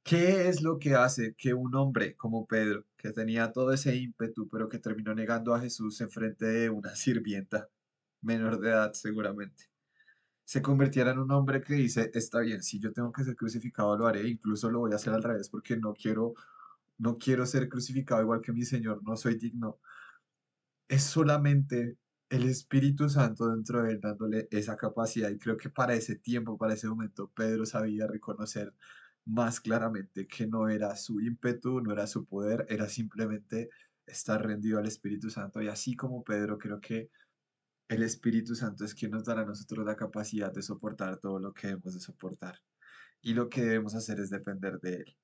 ¿Qué es lo que hace que un hombre como Pedro, que tenía todo ese ímpetu, pero que terminó negando a Jesús en frente de una sirvienta menor de edad seguramente, se convirtiera en un hombre que dice, está bien, si yo tengo que ser crucificado lo haré, incluso lo voy a hacer al revés porque no quiero ser crucificado igual que mi Señor, no soy digno? Es solamente el Espíritu Santo dentro de él dándole esa capacidad. Y creo que para ese tiempo, para ese momento, Pedro sabía reconocer más claramente que no era su ímpetu, no era su poder, era simplemente estar rendido al Espíritu Santo. Y así como Pedro, creo que el Espíritu Santo es quien nos dará a nosotros la capacidad de soportar todo lo que debemos de soportar. Y lo que debemos hacer es depender de Él.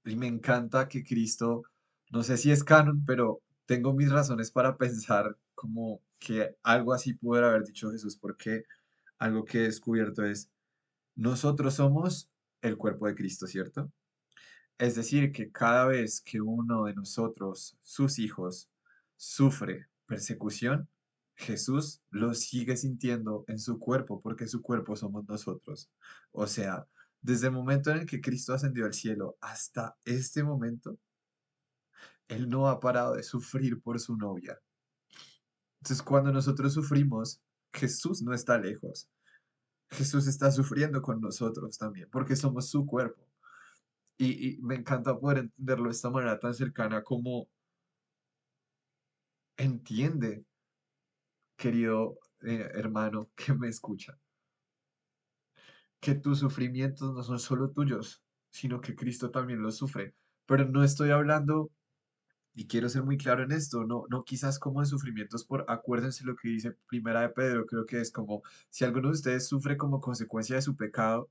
Y me encanta que Cristo, no sé si es canon, pero tengo mis razones para pensar como que algo así pudiera haber dicho Jesús, porque algo que he descubierto es, nosotros somos el cuerpo de Cristo, ¿cierto? Es decir, que cada vez que uno de nosotros, sus hijos, sufre persecución, Jesús lo sigue sintiendo en su cuerpo, porque su cuerpo somos nosotros. O sea, desde el momento en el que Cristo ascendió al cielo hasta este momento, Él no ha parado de sufrir por su novia. Entonces, cuando nosotros sufrimos, Jesús no está lejos. Jesús está sufriendo con nosotros también, porque somos su cuerpo. Y me encanta poder entenderlo de esta manera tan cercana como entiende, querido hermano que me escucha, que tus sufrimientos no son solo tuyos, sino que Cristo también los sufre. Pero no estoy hablando, y quiero ser muy claro en esto, no quizás como de sufrimientos acuérdense lo que dice Primera de Pedro, creo que es como, si alguno de ustedes sufre como consecuencia de su pecado,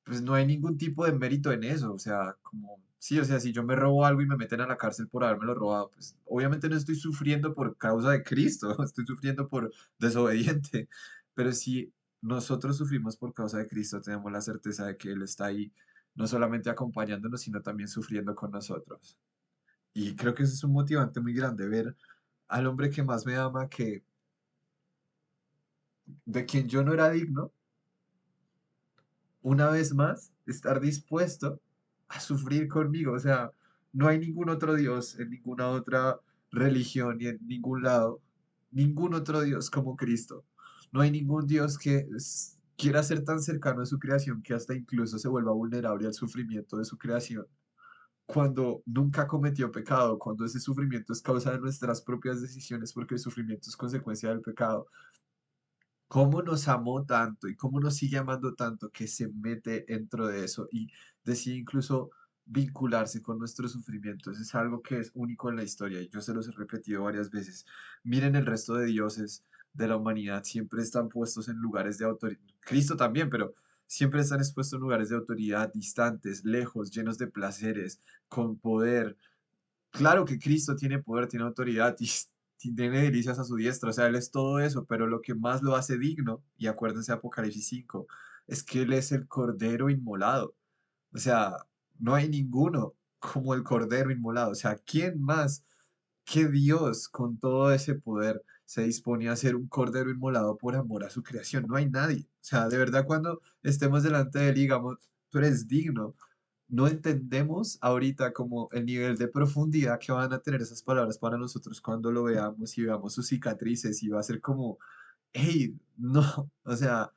pues no hay ningún tipo de mérito en eso, o sea, como, sí, o sea, si yo me robo algo y me meten a la cárcel por habérmelo robado, pues obviamente no estoy sufriendo por causa de Cristo, estoy sufriendo por desobediente, pero si nosotros sufrimos por causa de Cristo, tenemos la certeza de que Él está ahí, no solamente acompañándonos, sino también sufriendo con nosotros. Y creo que eso es un motivante muy grande, ver al hombre que más me ama, que de quien yo no era digno, una vez más, estar dispuesto a sufrir conmigo. O sea, no hay ningún otro Dios en ninguna otra religión ni en ningún lado, ningún otro Dios como Cristo. No hay ningún Dios que quiera ser tan cercano a su creación que hasta incluso se vuelva vulnerable al sufrimiento de su creación. Cuando nunca cometió pecado, cuando ese sufrimiento es causa de nuestras propias decisiones, porque el sufrimiento es consecuencia del pecado, cómo nos amó tanto y cómo nos sigue amando tanto que se mete dentro de eso y decide incluso vincularse con nuestros sufrimientos. Es algo que es único en la historia y yo se los he repetido varias veces. Miren el resto de dioses de la humanidad, siempre están puestos en lugares de autoridad. Cristo también, pero siempre están expuestos en lugares de autoridad, distantes, lejos, llenos de placeres, con poder. Claro que Cristo tiene poder, tiene autoridad y tiene delicias a su diestra, o sea, Él es todo eso, pero lo que más lo hace digno, y acuérdense de Apocalipsis 5, es que Él es el Cordero inmolado. O sea, no hay ninguno como el Cordero inmolado. O sea, ¿quién más que Dios con todo ese poder se dispone a ser un Cordero inmolado por amor a su creación? No hay nadie. O sea, de verdad, cuando estemos delante de Él, y digamos, tú eres digno, no entendemos ahorita como el nivel de profundidad que van a tener esas palabras para nosotros cuando lo veamos y veamos sus cicatrices y va a ser como, hey, no, o sea,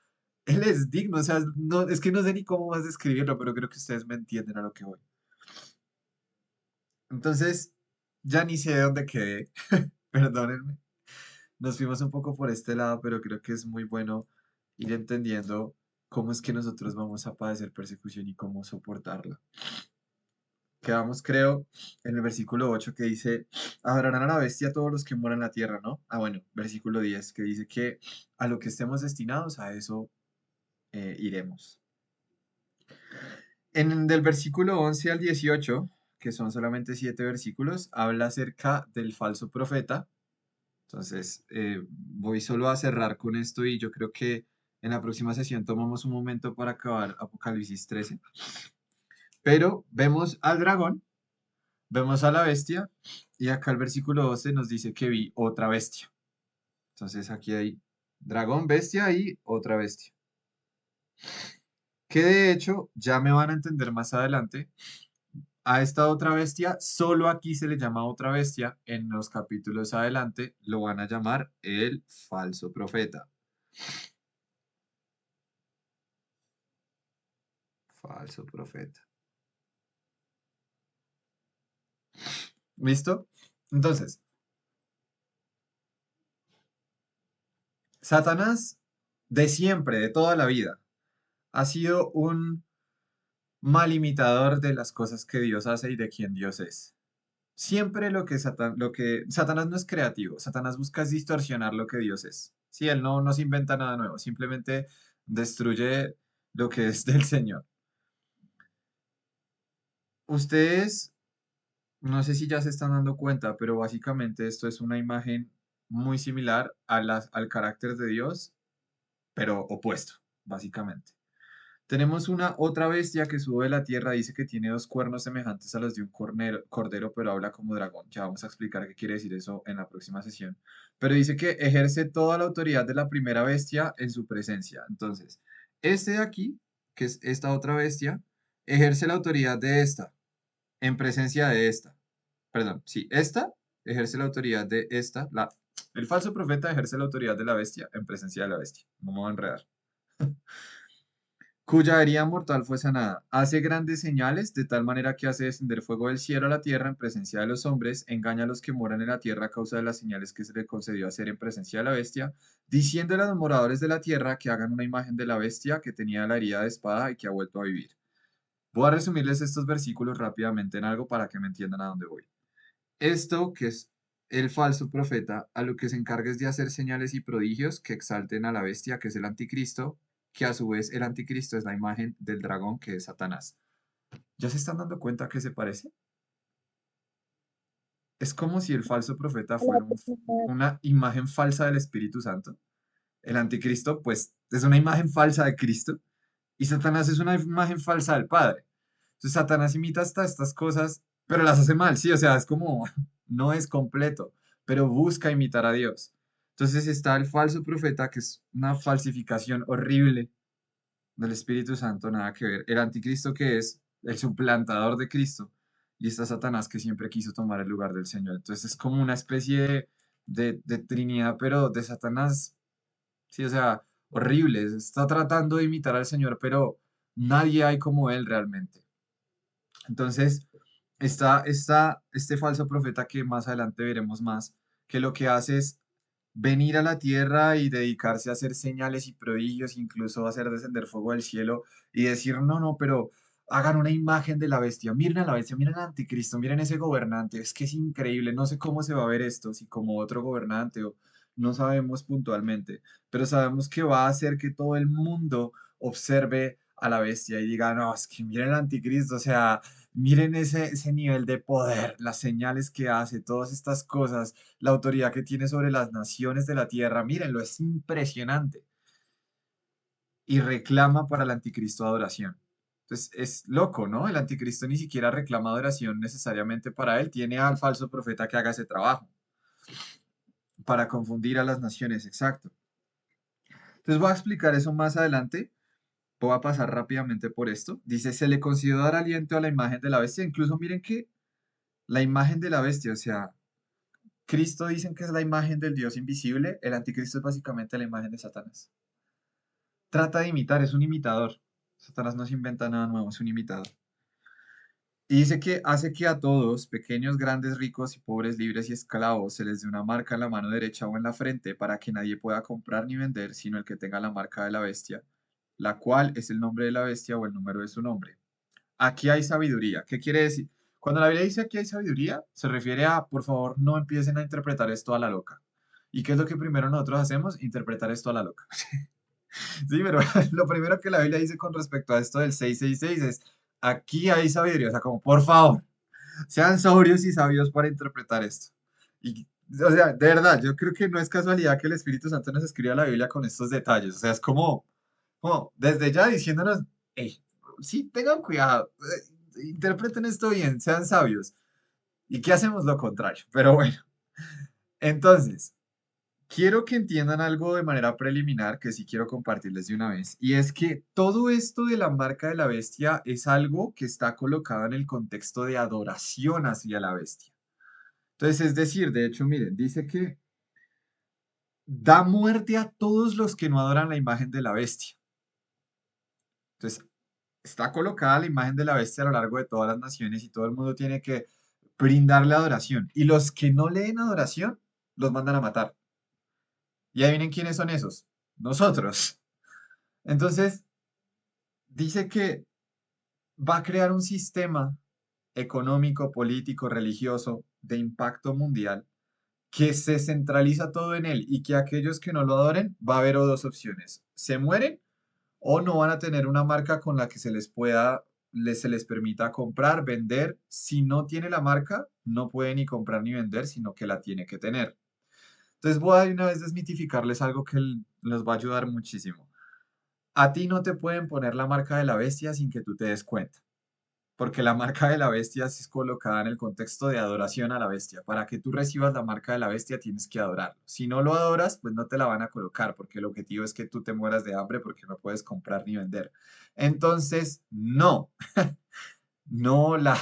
él es digno, o sea, no, es que no sé ni cómo más describirlo, pero creo que ustedes me entienden a lo que voy. Entonces, ya ni sé de dónde quedé, perdónenme. Nos fuimos un poco por este lado, pero creo que es muy bueno ir entendiendo cómo es que nosotros vamos a padecer persecución y cómo soportarla. Quedamos, creo, en el versículo 8 que dice, adorarán a la bestia todos los que moran en la tierra, ¿no? Ah, bueno, versículo 10 que dice que a lo que estemos destinados, a eso iremos. Del versículo 11 al 18, que son solamente 7 versículos, habla acerca del falso profeta. Entonces, voy solo a cerrar con esto y yo creo que en la próxima sesión tomamos un momento para acabar Apocalipsis 13. Pero vemos al dragón, vemos a la bestia Y acá el versículo 12 nos dice que vi otra bestia. Entonces aquí hay dragón, bestia y otra bestia. Que de hecho, ya me van a entender más adelante, a esta otra bestia, solo aquí se le llama otra bestia, en los capítulos adelante lo van a llamar el falso profeta. Falso profeta. ¿Listo? Entonces, Satanás de siempre, de toda la vida, ha sido un mal imitador de las cosas que Dios hace y de quien Dios es. Siempre lo que Satanás no es creativo, Satanás busca es distorsionar lo que Dios es. Sí, él no se inventa nada nuevo, simplemente destruye lo que es del Señor. Ustedes, no sé si ya se están dando cuenta, pero básicamente esto es una imagen muy similar al carácter de Dios, pero opuesto, básicamente. Tenemos una otra bestia que sube de la tierra, dice que tiene dos cuernos semejantes a los de un cordero, pero habla como dragón. Ya vamos a explicar qué quiere decir eso en la próxima sesión. Pero dice que ejerce toda la autoridad de la primera bestia en su presencia. Entonces, este de aquí, que es esta otra bestia, ejerce la autoridad de esta en presencia de esta. Perdón, sí, esta ejerce la autoridad de esta. El falso profeta ejerce la autoridad de la bestia en presencia de la bestia. No me voy a enredar. Cuya herida mortal fue sanada. Hace grandes señales, de tal manera que hace descender fuego del cielo a la tierra en presencia de los hombres, engaña a los que moran en la tierra a causa de las señales que se le concedió hacer en presencia de la bestia, diciéndole a los moradores de la tierra que hagan una imagen de la bestia que tenía la herida de espada y que ha vuelto a vivir. Voy a resumirles estos versículos rápidamente en algo para que me entiendan a dónde voy. Esto, que es el falso profeta, a lo que se encarga es de hacer señales y prodigios que exalten a la bestia, que es el anticristo, que a su vez el anticristo es la imagen del dragón, que es Satanás. ¿Ya se están dando cuenta que se parece? Es como si el falso profeta fuera una imagen falsa del Espíritu Santo. El anticristo, pues, es una imagen falsa de Cristo. Y Satanás es una imagen falsa del Padre. Entonces Satanás imita hasta estas cosas, pero las hace mal, sí, o sea, es como, no es completo, pero busca imitar a Dios. Entonces está el falso profeta, que es una falsificación horrible del Espíritu Santo, nada que ver. El anticristo, que es el suplantador de Cristo, y está Satanás, que siempre quiso tomar el lugar del Señor. Entonces es como una especie de Trinidad, pero de Satanás, sí, o sea, horrible. Está tratando de imitar al Señor, pero nadie hay como él realmente. Entonces, está este falso profeta que más adelante veremos más, que lo que hace es venir a la tierra y dedicarse a hacer señales y prodigios, incluso hacer descender fuego del cielo y decir, no, no, pero hagan una imagen de la bestia, miren a la bestia, miren al anticristo, miren ese gobernante, es que es increíble, no sé cómo se va a ver esto, si como otro gobernante o no sabemos puntualmente, pero sabemos que va a hacer que todo el mundo observe a la bestia y diga, no, es que miren el anticristo, o sea, miren ese nivel de poder, las señales que hace, todas estas cosas, la autoridad que tiene sobre las naciones de la tierra, mírenlo, es impresionante. Y reclama para el anticristo adoración. Entonces es loco, ¿no? El anticristo ni siquiera reclama adoración necesariamente para él, tiene al falso profeta que haga ese trabajo, para confundir a las naciones, exacto. Entonces voy a explicar eso más adelante. Voy a pasar rápidamente por esto. Dice, se le concedió dar aliento a la imagen de la bestia. Incluso miren que la imagen de la bestia, o sea, Cristo dicen que es la imagen del Dios invisible, el anticristo es básicamente la imagen de Satanás. Trata de imitar, es un imitador. Satanás no se inventa nada nuevo, es un imitador. Y dice que hace que a todos, pequeños, grandes, ricos y pobres, libres y esclavos, se les dé una marca en la mano derecha o en la frente para que nadie pueda comprar ni vender, sino el que tenga la marca de la bestia, la cual es el nombre de la bestia o el número de su nombre. Aquí hay sabiduría. ¿Qué quiere decir? Cuando la Biblia dice aquí hay sabiduría, se refiere a, por favor, no empiecen a interpretar esto a la loca. ¿Y qué es lo que primero nosotros hacemos? Interpretar esto a la loca. Sí, pero lo primero que la Biblia dice con respecto a esto del 666 es, aquí hay sabiduría. O sea, como, por favor, sean sobrios y sabios para interpretar esto. Y, o sea, de verdad, yo creo que no es casualidad que el Espíritu Santo nos escriba la Biblia con estos detalles. O sea, es como desde ya diciéndonos, hey, sí, tengan cuidado, interpreten esto bien, sean sabios. ¿Y qué hacemos? Lo contrario. Pero bueno, entonces, quiero que entiendan algo de manera preliminar que sí quiero compartirles de una vez, y es que todo esto de la marca de la bestia es algo que está colocado en el contexto de adoración hacia la bestia. Entonces, es decir, de hecho, miren, dice que da muerte a todos los que no adoran la imagen de la bestia. Entonces, está colocada la imagen de la bestia a lo largo de todas las naciones y todo el mundo tiene que brindarle adoración. Y los que no le den adoración, los mandan a matar. Y adivinen quiénes son esos. Nosotros. Entonces, dice que va a crear un sistema económico, político, religioso de impacto mundial que se centraliza todo en él y que aquellos que no lo adoren va a haber o dos opciones. Se mueren o no van a tener una marca con la que se les pueda, se les permita comprar, vender. Si no tiene la marca, no puede ni comprar ni vender, sino que la tiene que tener. Entonces voy a de una vez desmitificarles algo que los va a ayudar muchísimo. A ti no te pueden poner la marca de la bestia sin que tú te des cuenta, porque la marca de la bestia sí es colocada en el contexto de adoración a la bestia. Para que tú recibas la marca de la bestia tienes que adorarlo. Si no lo adoras, pues no te la van a colocar, porque el objetivo es que tú te mueras de hambre porque no puedes comprar ni vender. Entonces, no, no, la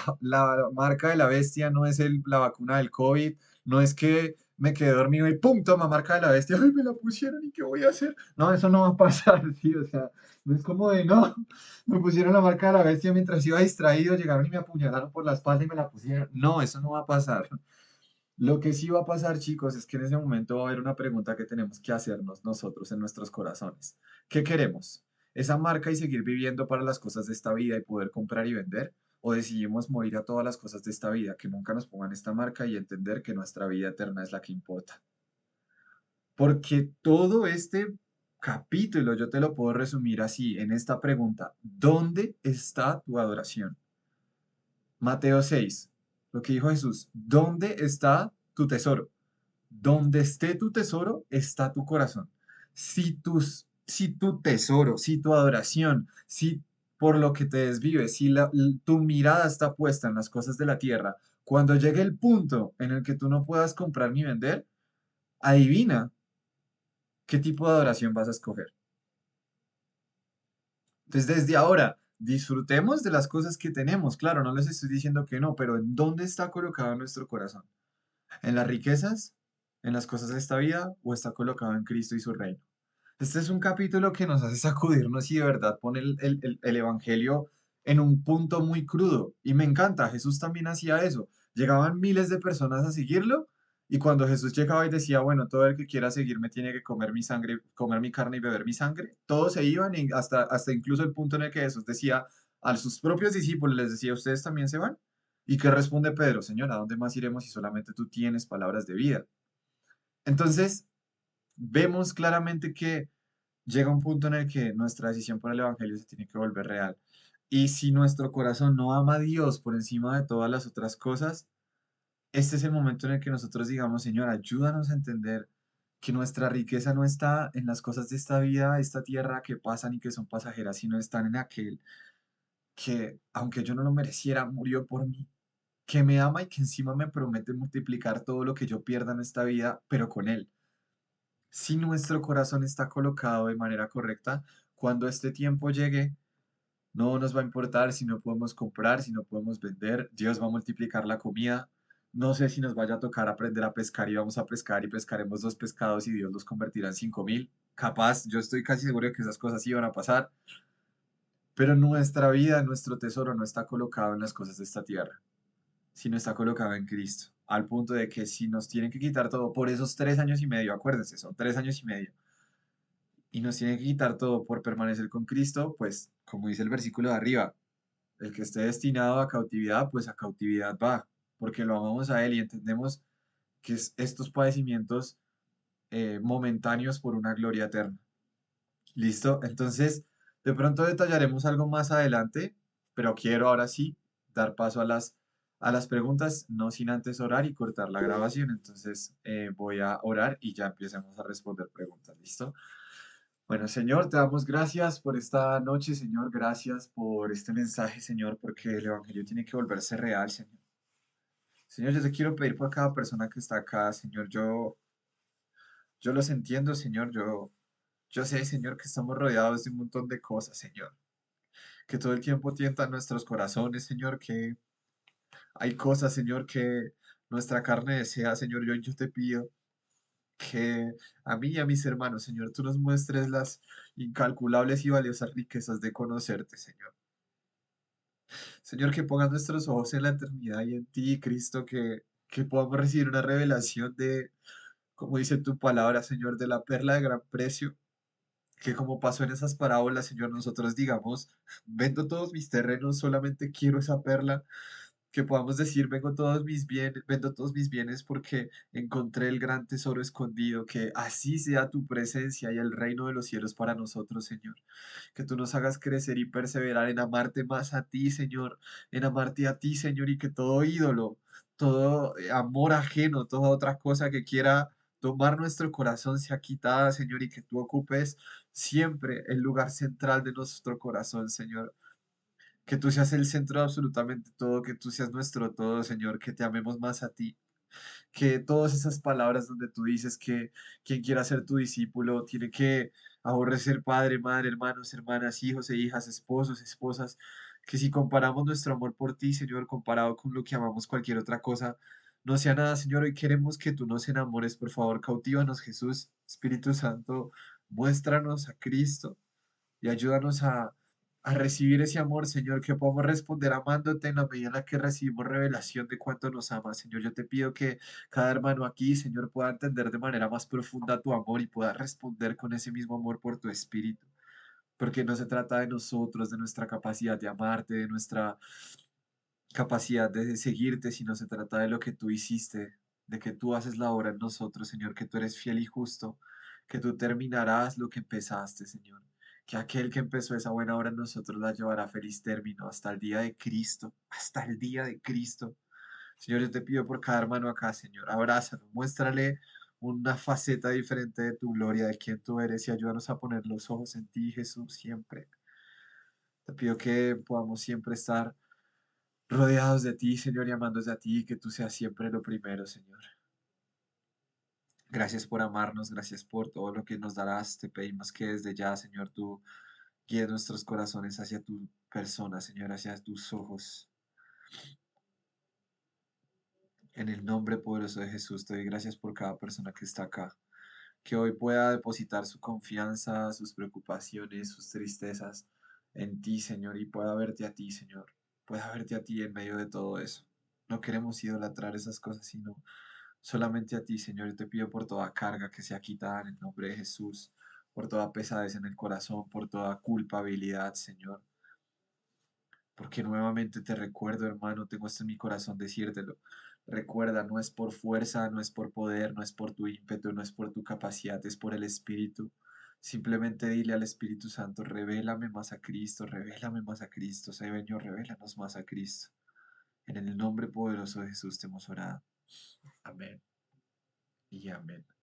marca de la bestia no es la vacuna del COVID, no es que me quedé dormido y ¡pum! Toma, marca de la bestia, ¡ay, me la pusieron! ¿Y qué voy a hacer? No, eso no va a pasar, sí, o sea, no es como de, no, me pusieron la marca de la bestia mientras iba distraído, llegaron y me apuñalaron por la espalda y me la pusieron. No, eso no va a pasar. Lo que sí va a pasar, chicos, es que en ese momento va a haber una pregunta que tenemos que hacernos nosotros en nuestros corazones. ¿Qué queremos? ¿Esa marca y seguir viviendo para las cosas de esta vida y poder comprar y vender? ¿O decidimos morir a todas las cosas de esta vida, que nunca nos pongan esta marca y entender que nuestra vida eterna es la que importa? Porque todo este capítulo yo te lo puedo resumir así, en esta pregunta: ¿dónde está tu adoración? Mateo 6, lo que dijo Jesús: ¿dónde está tu tesoro? Donde esté tu tesoro, está tu corazón. Si tu tesoro, si tu adoración, si por lo que te desvives, si tu mirada está puesta en las cosas de la tierra, cuando llegue el punto en el que tú no puedas comprar ni vender, adivina qué tipo de adoración vas a escoger. Entonces, desde ahora, disfrutemos de las cosas que tenemos. Claro, no les estoy diciendo que no, pero ¿en dónde está colocado nuestro corazón? ¿En las riquezas? ¿En las cosas de esta vida? ¿O está colocado en Cristo y su reino? Este es un capítulo que nos hace sacudirnos y de verdad pone el Evangelio en un punto muy crudo. Y me encanta, Jesús también hacía eso. Llegaban miles de personas a seguirlo y cuando Jesús llegaba y decía, bueno, todo el que quiera seguirme tiene que comer mi sangre, comer mi carne y beber mi sangre, todos se iban y hasta incluso el punto en el que Jesús decía a sus propios discípulos, les decía, ¿ustedes también se van? ¿Y qué responde Pedro? Señor, ¿a dónde más iremos si solamente tú tienes palabras de vida? Entonces, vemos claramente que llega un punto en el que nuestra decisión por el Evangelio se tiene que volver real. Y si nuestro corazón no ama a Dios por encima de todas las otras cosas, este es el momento en el que nosotros digamos, Señor, ayúdanos a entender que nuestra riqueza no está en las cosas de esta vida, esta tierra que pasan y que son pasajeras, sino están en aquel que, aunque yo no lo mereciera, murió por mí, que me ama y que encima me promete multiplicar todo lo que yo pierda en esta vida, pero con Él. Si nuestro corazón está colocado de manera correcta, cuando este tiempo llegue, no nos va a importar si no podemos comprar, si no podemos vender. Dios va a multiplicar la comida. No sé si nos vaya a tocar aprender a pescar y vamos a pescar y pescaremos 2 pescados y Dios los convertirá en 5.000. Capaz, yo estoy casi seguro de que esas cosas iban a pasar. Pero nuestra vida, nuestro tesoro no está colocado en las cosas de esta tierra, sino está colocado en Cristo. Al punto de que si nos tienen que quitar todo por esos 3 años y medio, acuérdense, son 3 años y medio, y nos tienen que quitar todo por permanecer con Cristo, pues como dice el versículo de arriba, el que esté destinado a cautividad, pues a cautividad va, porque lo amamos a Él y entendemos que estos padecimientos momentáneos por una gloria eterna. ¿Listo? Entonces, de pronto detallaremos algo más adelante, pero quiero ahora sí dar paso a las preguntas, no sin antes orar y cortar la grabación. Entonces, voy a orar y ya empecemos a responder preguntas. ¿Listo? Bueno, Señor, te damos gracias por esta noche, Señor. Gracias por este mensaje, Señor, porque el Evangelio tiene que volverse real, Señor. Señor, yo te quiero pedir por cada persona que está acá, Señor. Yo los entiendo, Señor. Yo sé, Señor, que estamos rodeados de un montón de cosas, Señor. Que todo el tiempo tientan nuestros corazones, Señor. Que hay cosas, Señor, que nuestra carne desea, Señor. Yo te pido que a mí y a mis hermanos, Señor, tú nos muestres las incalculables y valiosas riquezas de conocerte, Señor. Señor, que pongas nuestros ojos en la eternidad y en ti, Cristo, que podamos recibir una revelación de, como dice tu palabra, Señor, de la perla de gran precio, que como pasó en esas parábolas, Señor, nosotros digamos, vendo todos mis terrenos, solamente quiero esa perla, que podamos decir, vendo todos mis bienes porque encontré el gran tesoro escondido, que así sea tu presencia y el reino de los cielos para nosotros, Señor. Que tú nos hagas crecer y perseverar en amarte más a ti, Señor, en amarte a ti, Señor, y que todo ídolo, todo amor ajeno, toda otra cosa que quiera tomar nuestro corazón sea quitada, Señor, y que tú ocupes siempre el lugar central de nuestro corazón, Señor. Que tú seas el centro de absolutamente todo, que tú seas nuestro todo, Señor, que te amemos más a ti, que todas esas palabras donde tú dices que quien quiera ser tu discípulo tiene que aborrecer padre, madre, hermanos, hermanas, hijos e hijas, esposos, esposas, que si comparamos nuestro amor por ti, Señor, comparado con lo que amamos cualquier otra cosa, no sea nada, Señor, hoy queremos que tú nos enamores, por favor, cautívanos, Jesús, Espíritu Santo, muéstranos a Cristo y ayúdanos a recibir ese amor, Señor, que podamos responder amándote en la medida en la que recibimos revelación de cuánto nos amas, Señor. Yo te pido que cada hermano aquí, Señor, pueda entender de manera más profunda tu amor y pueda responder con ese mismo amor por tu espíritu. Porque no se trata de nosotros, de nuestra capacidad de amarte, de nuestra capacidad de seguirte, sino se trata de lo que tú hiciste, de que tú haces la obra en nosotros, Señor, que tú eres fiel y justo, que tú terminarás lo que empezaste, Señor, que aquel que empezó esa buena obra en nosotros la llevará a feliz término hasta el día de Cristo, hasta el día de Cristo. Señor, yo te pido por cada hermano acá, Señor, abrázalo, muéstrale una faceta diferente de tu gloria, de quién tú eres y ayúdanos a poner los ojos en ti, Jesús, siempre. Te pido que podamos siempre estar rodeados de ti, Señor, y amándote a ti, que tú seas siempre lo primero, Señor. Gracias por amarnos, gracias por todo lo que nos darás. Te pedimos que desde ya, Señor, tú guíes nuestros corazones hacia tu persona, Señor, hacia tus ojos. En el nombre poderoso de Jesús, te doy gracias por cada persona que está acá. Que hoy pueda depositar su confianza, sus preocupaciones, sus tristezas en ti, Señor, y pueda verte a ti, Señor. Pueda verte a ti en medio de todo eso. No queremos idolatrar esas cosas, sino solamente a ti, Señor. Yo te pido por toda carga que sea quitada en el nombre de Jesús, por toda pesadez en el corazón, por toda culpabilidad, Señor. Porque nuevamente te recuerdo, hermano, tengo esto en mi corazón decírtelo. Recuerda, no es por fuerza, no es por poder, no es por tu ímpetu, no es por tu capacidad, es por el Espíritu. Simplemente dile al Espíritu Santo, revélame más a Cristo, revélame más a Cristo. Señor, revélanos más a Cristo. En el nombre poderoso de Jesús te hemos orado. Amén y amén.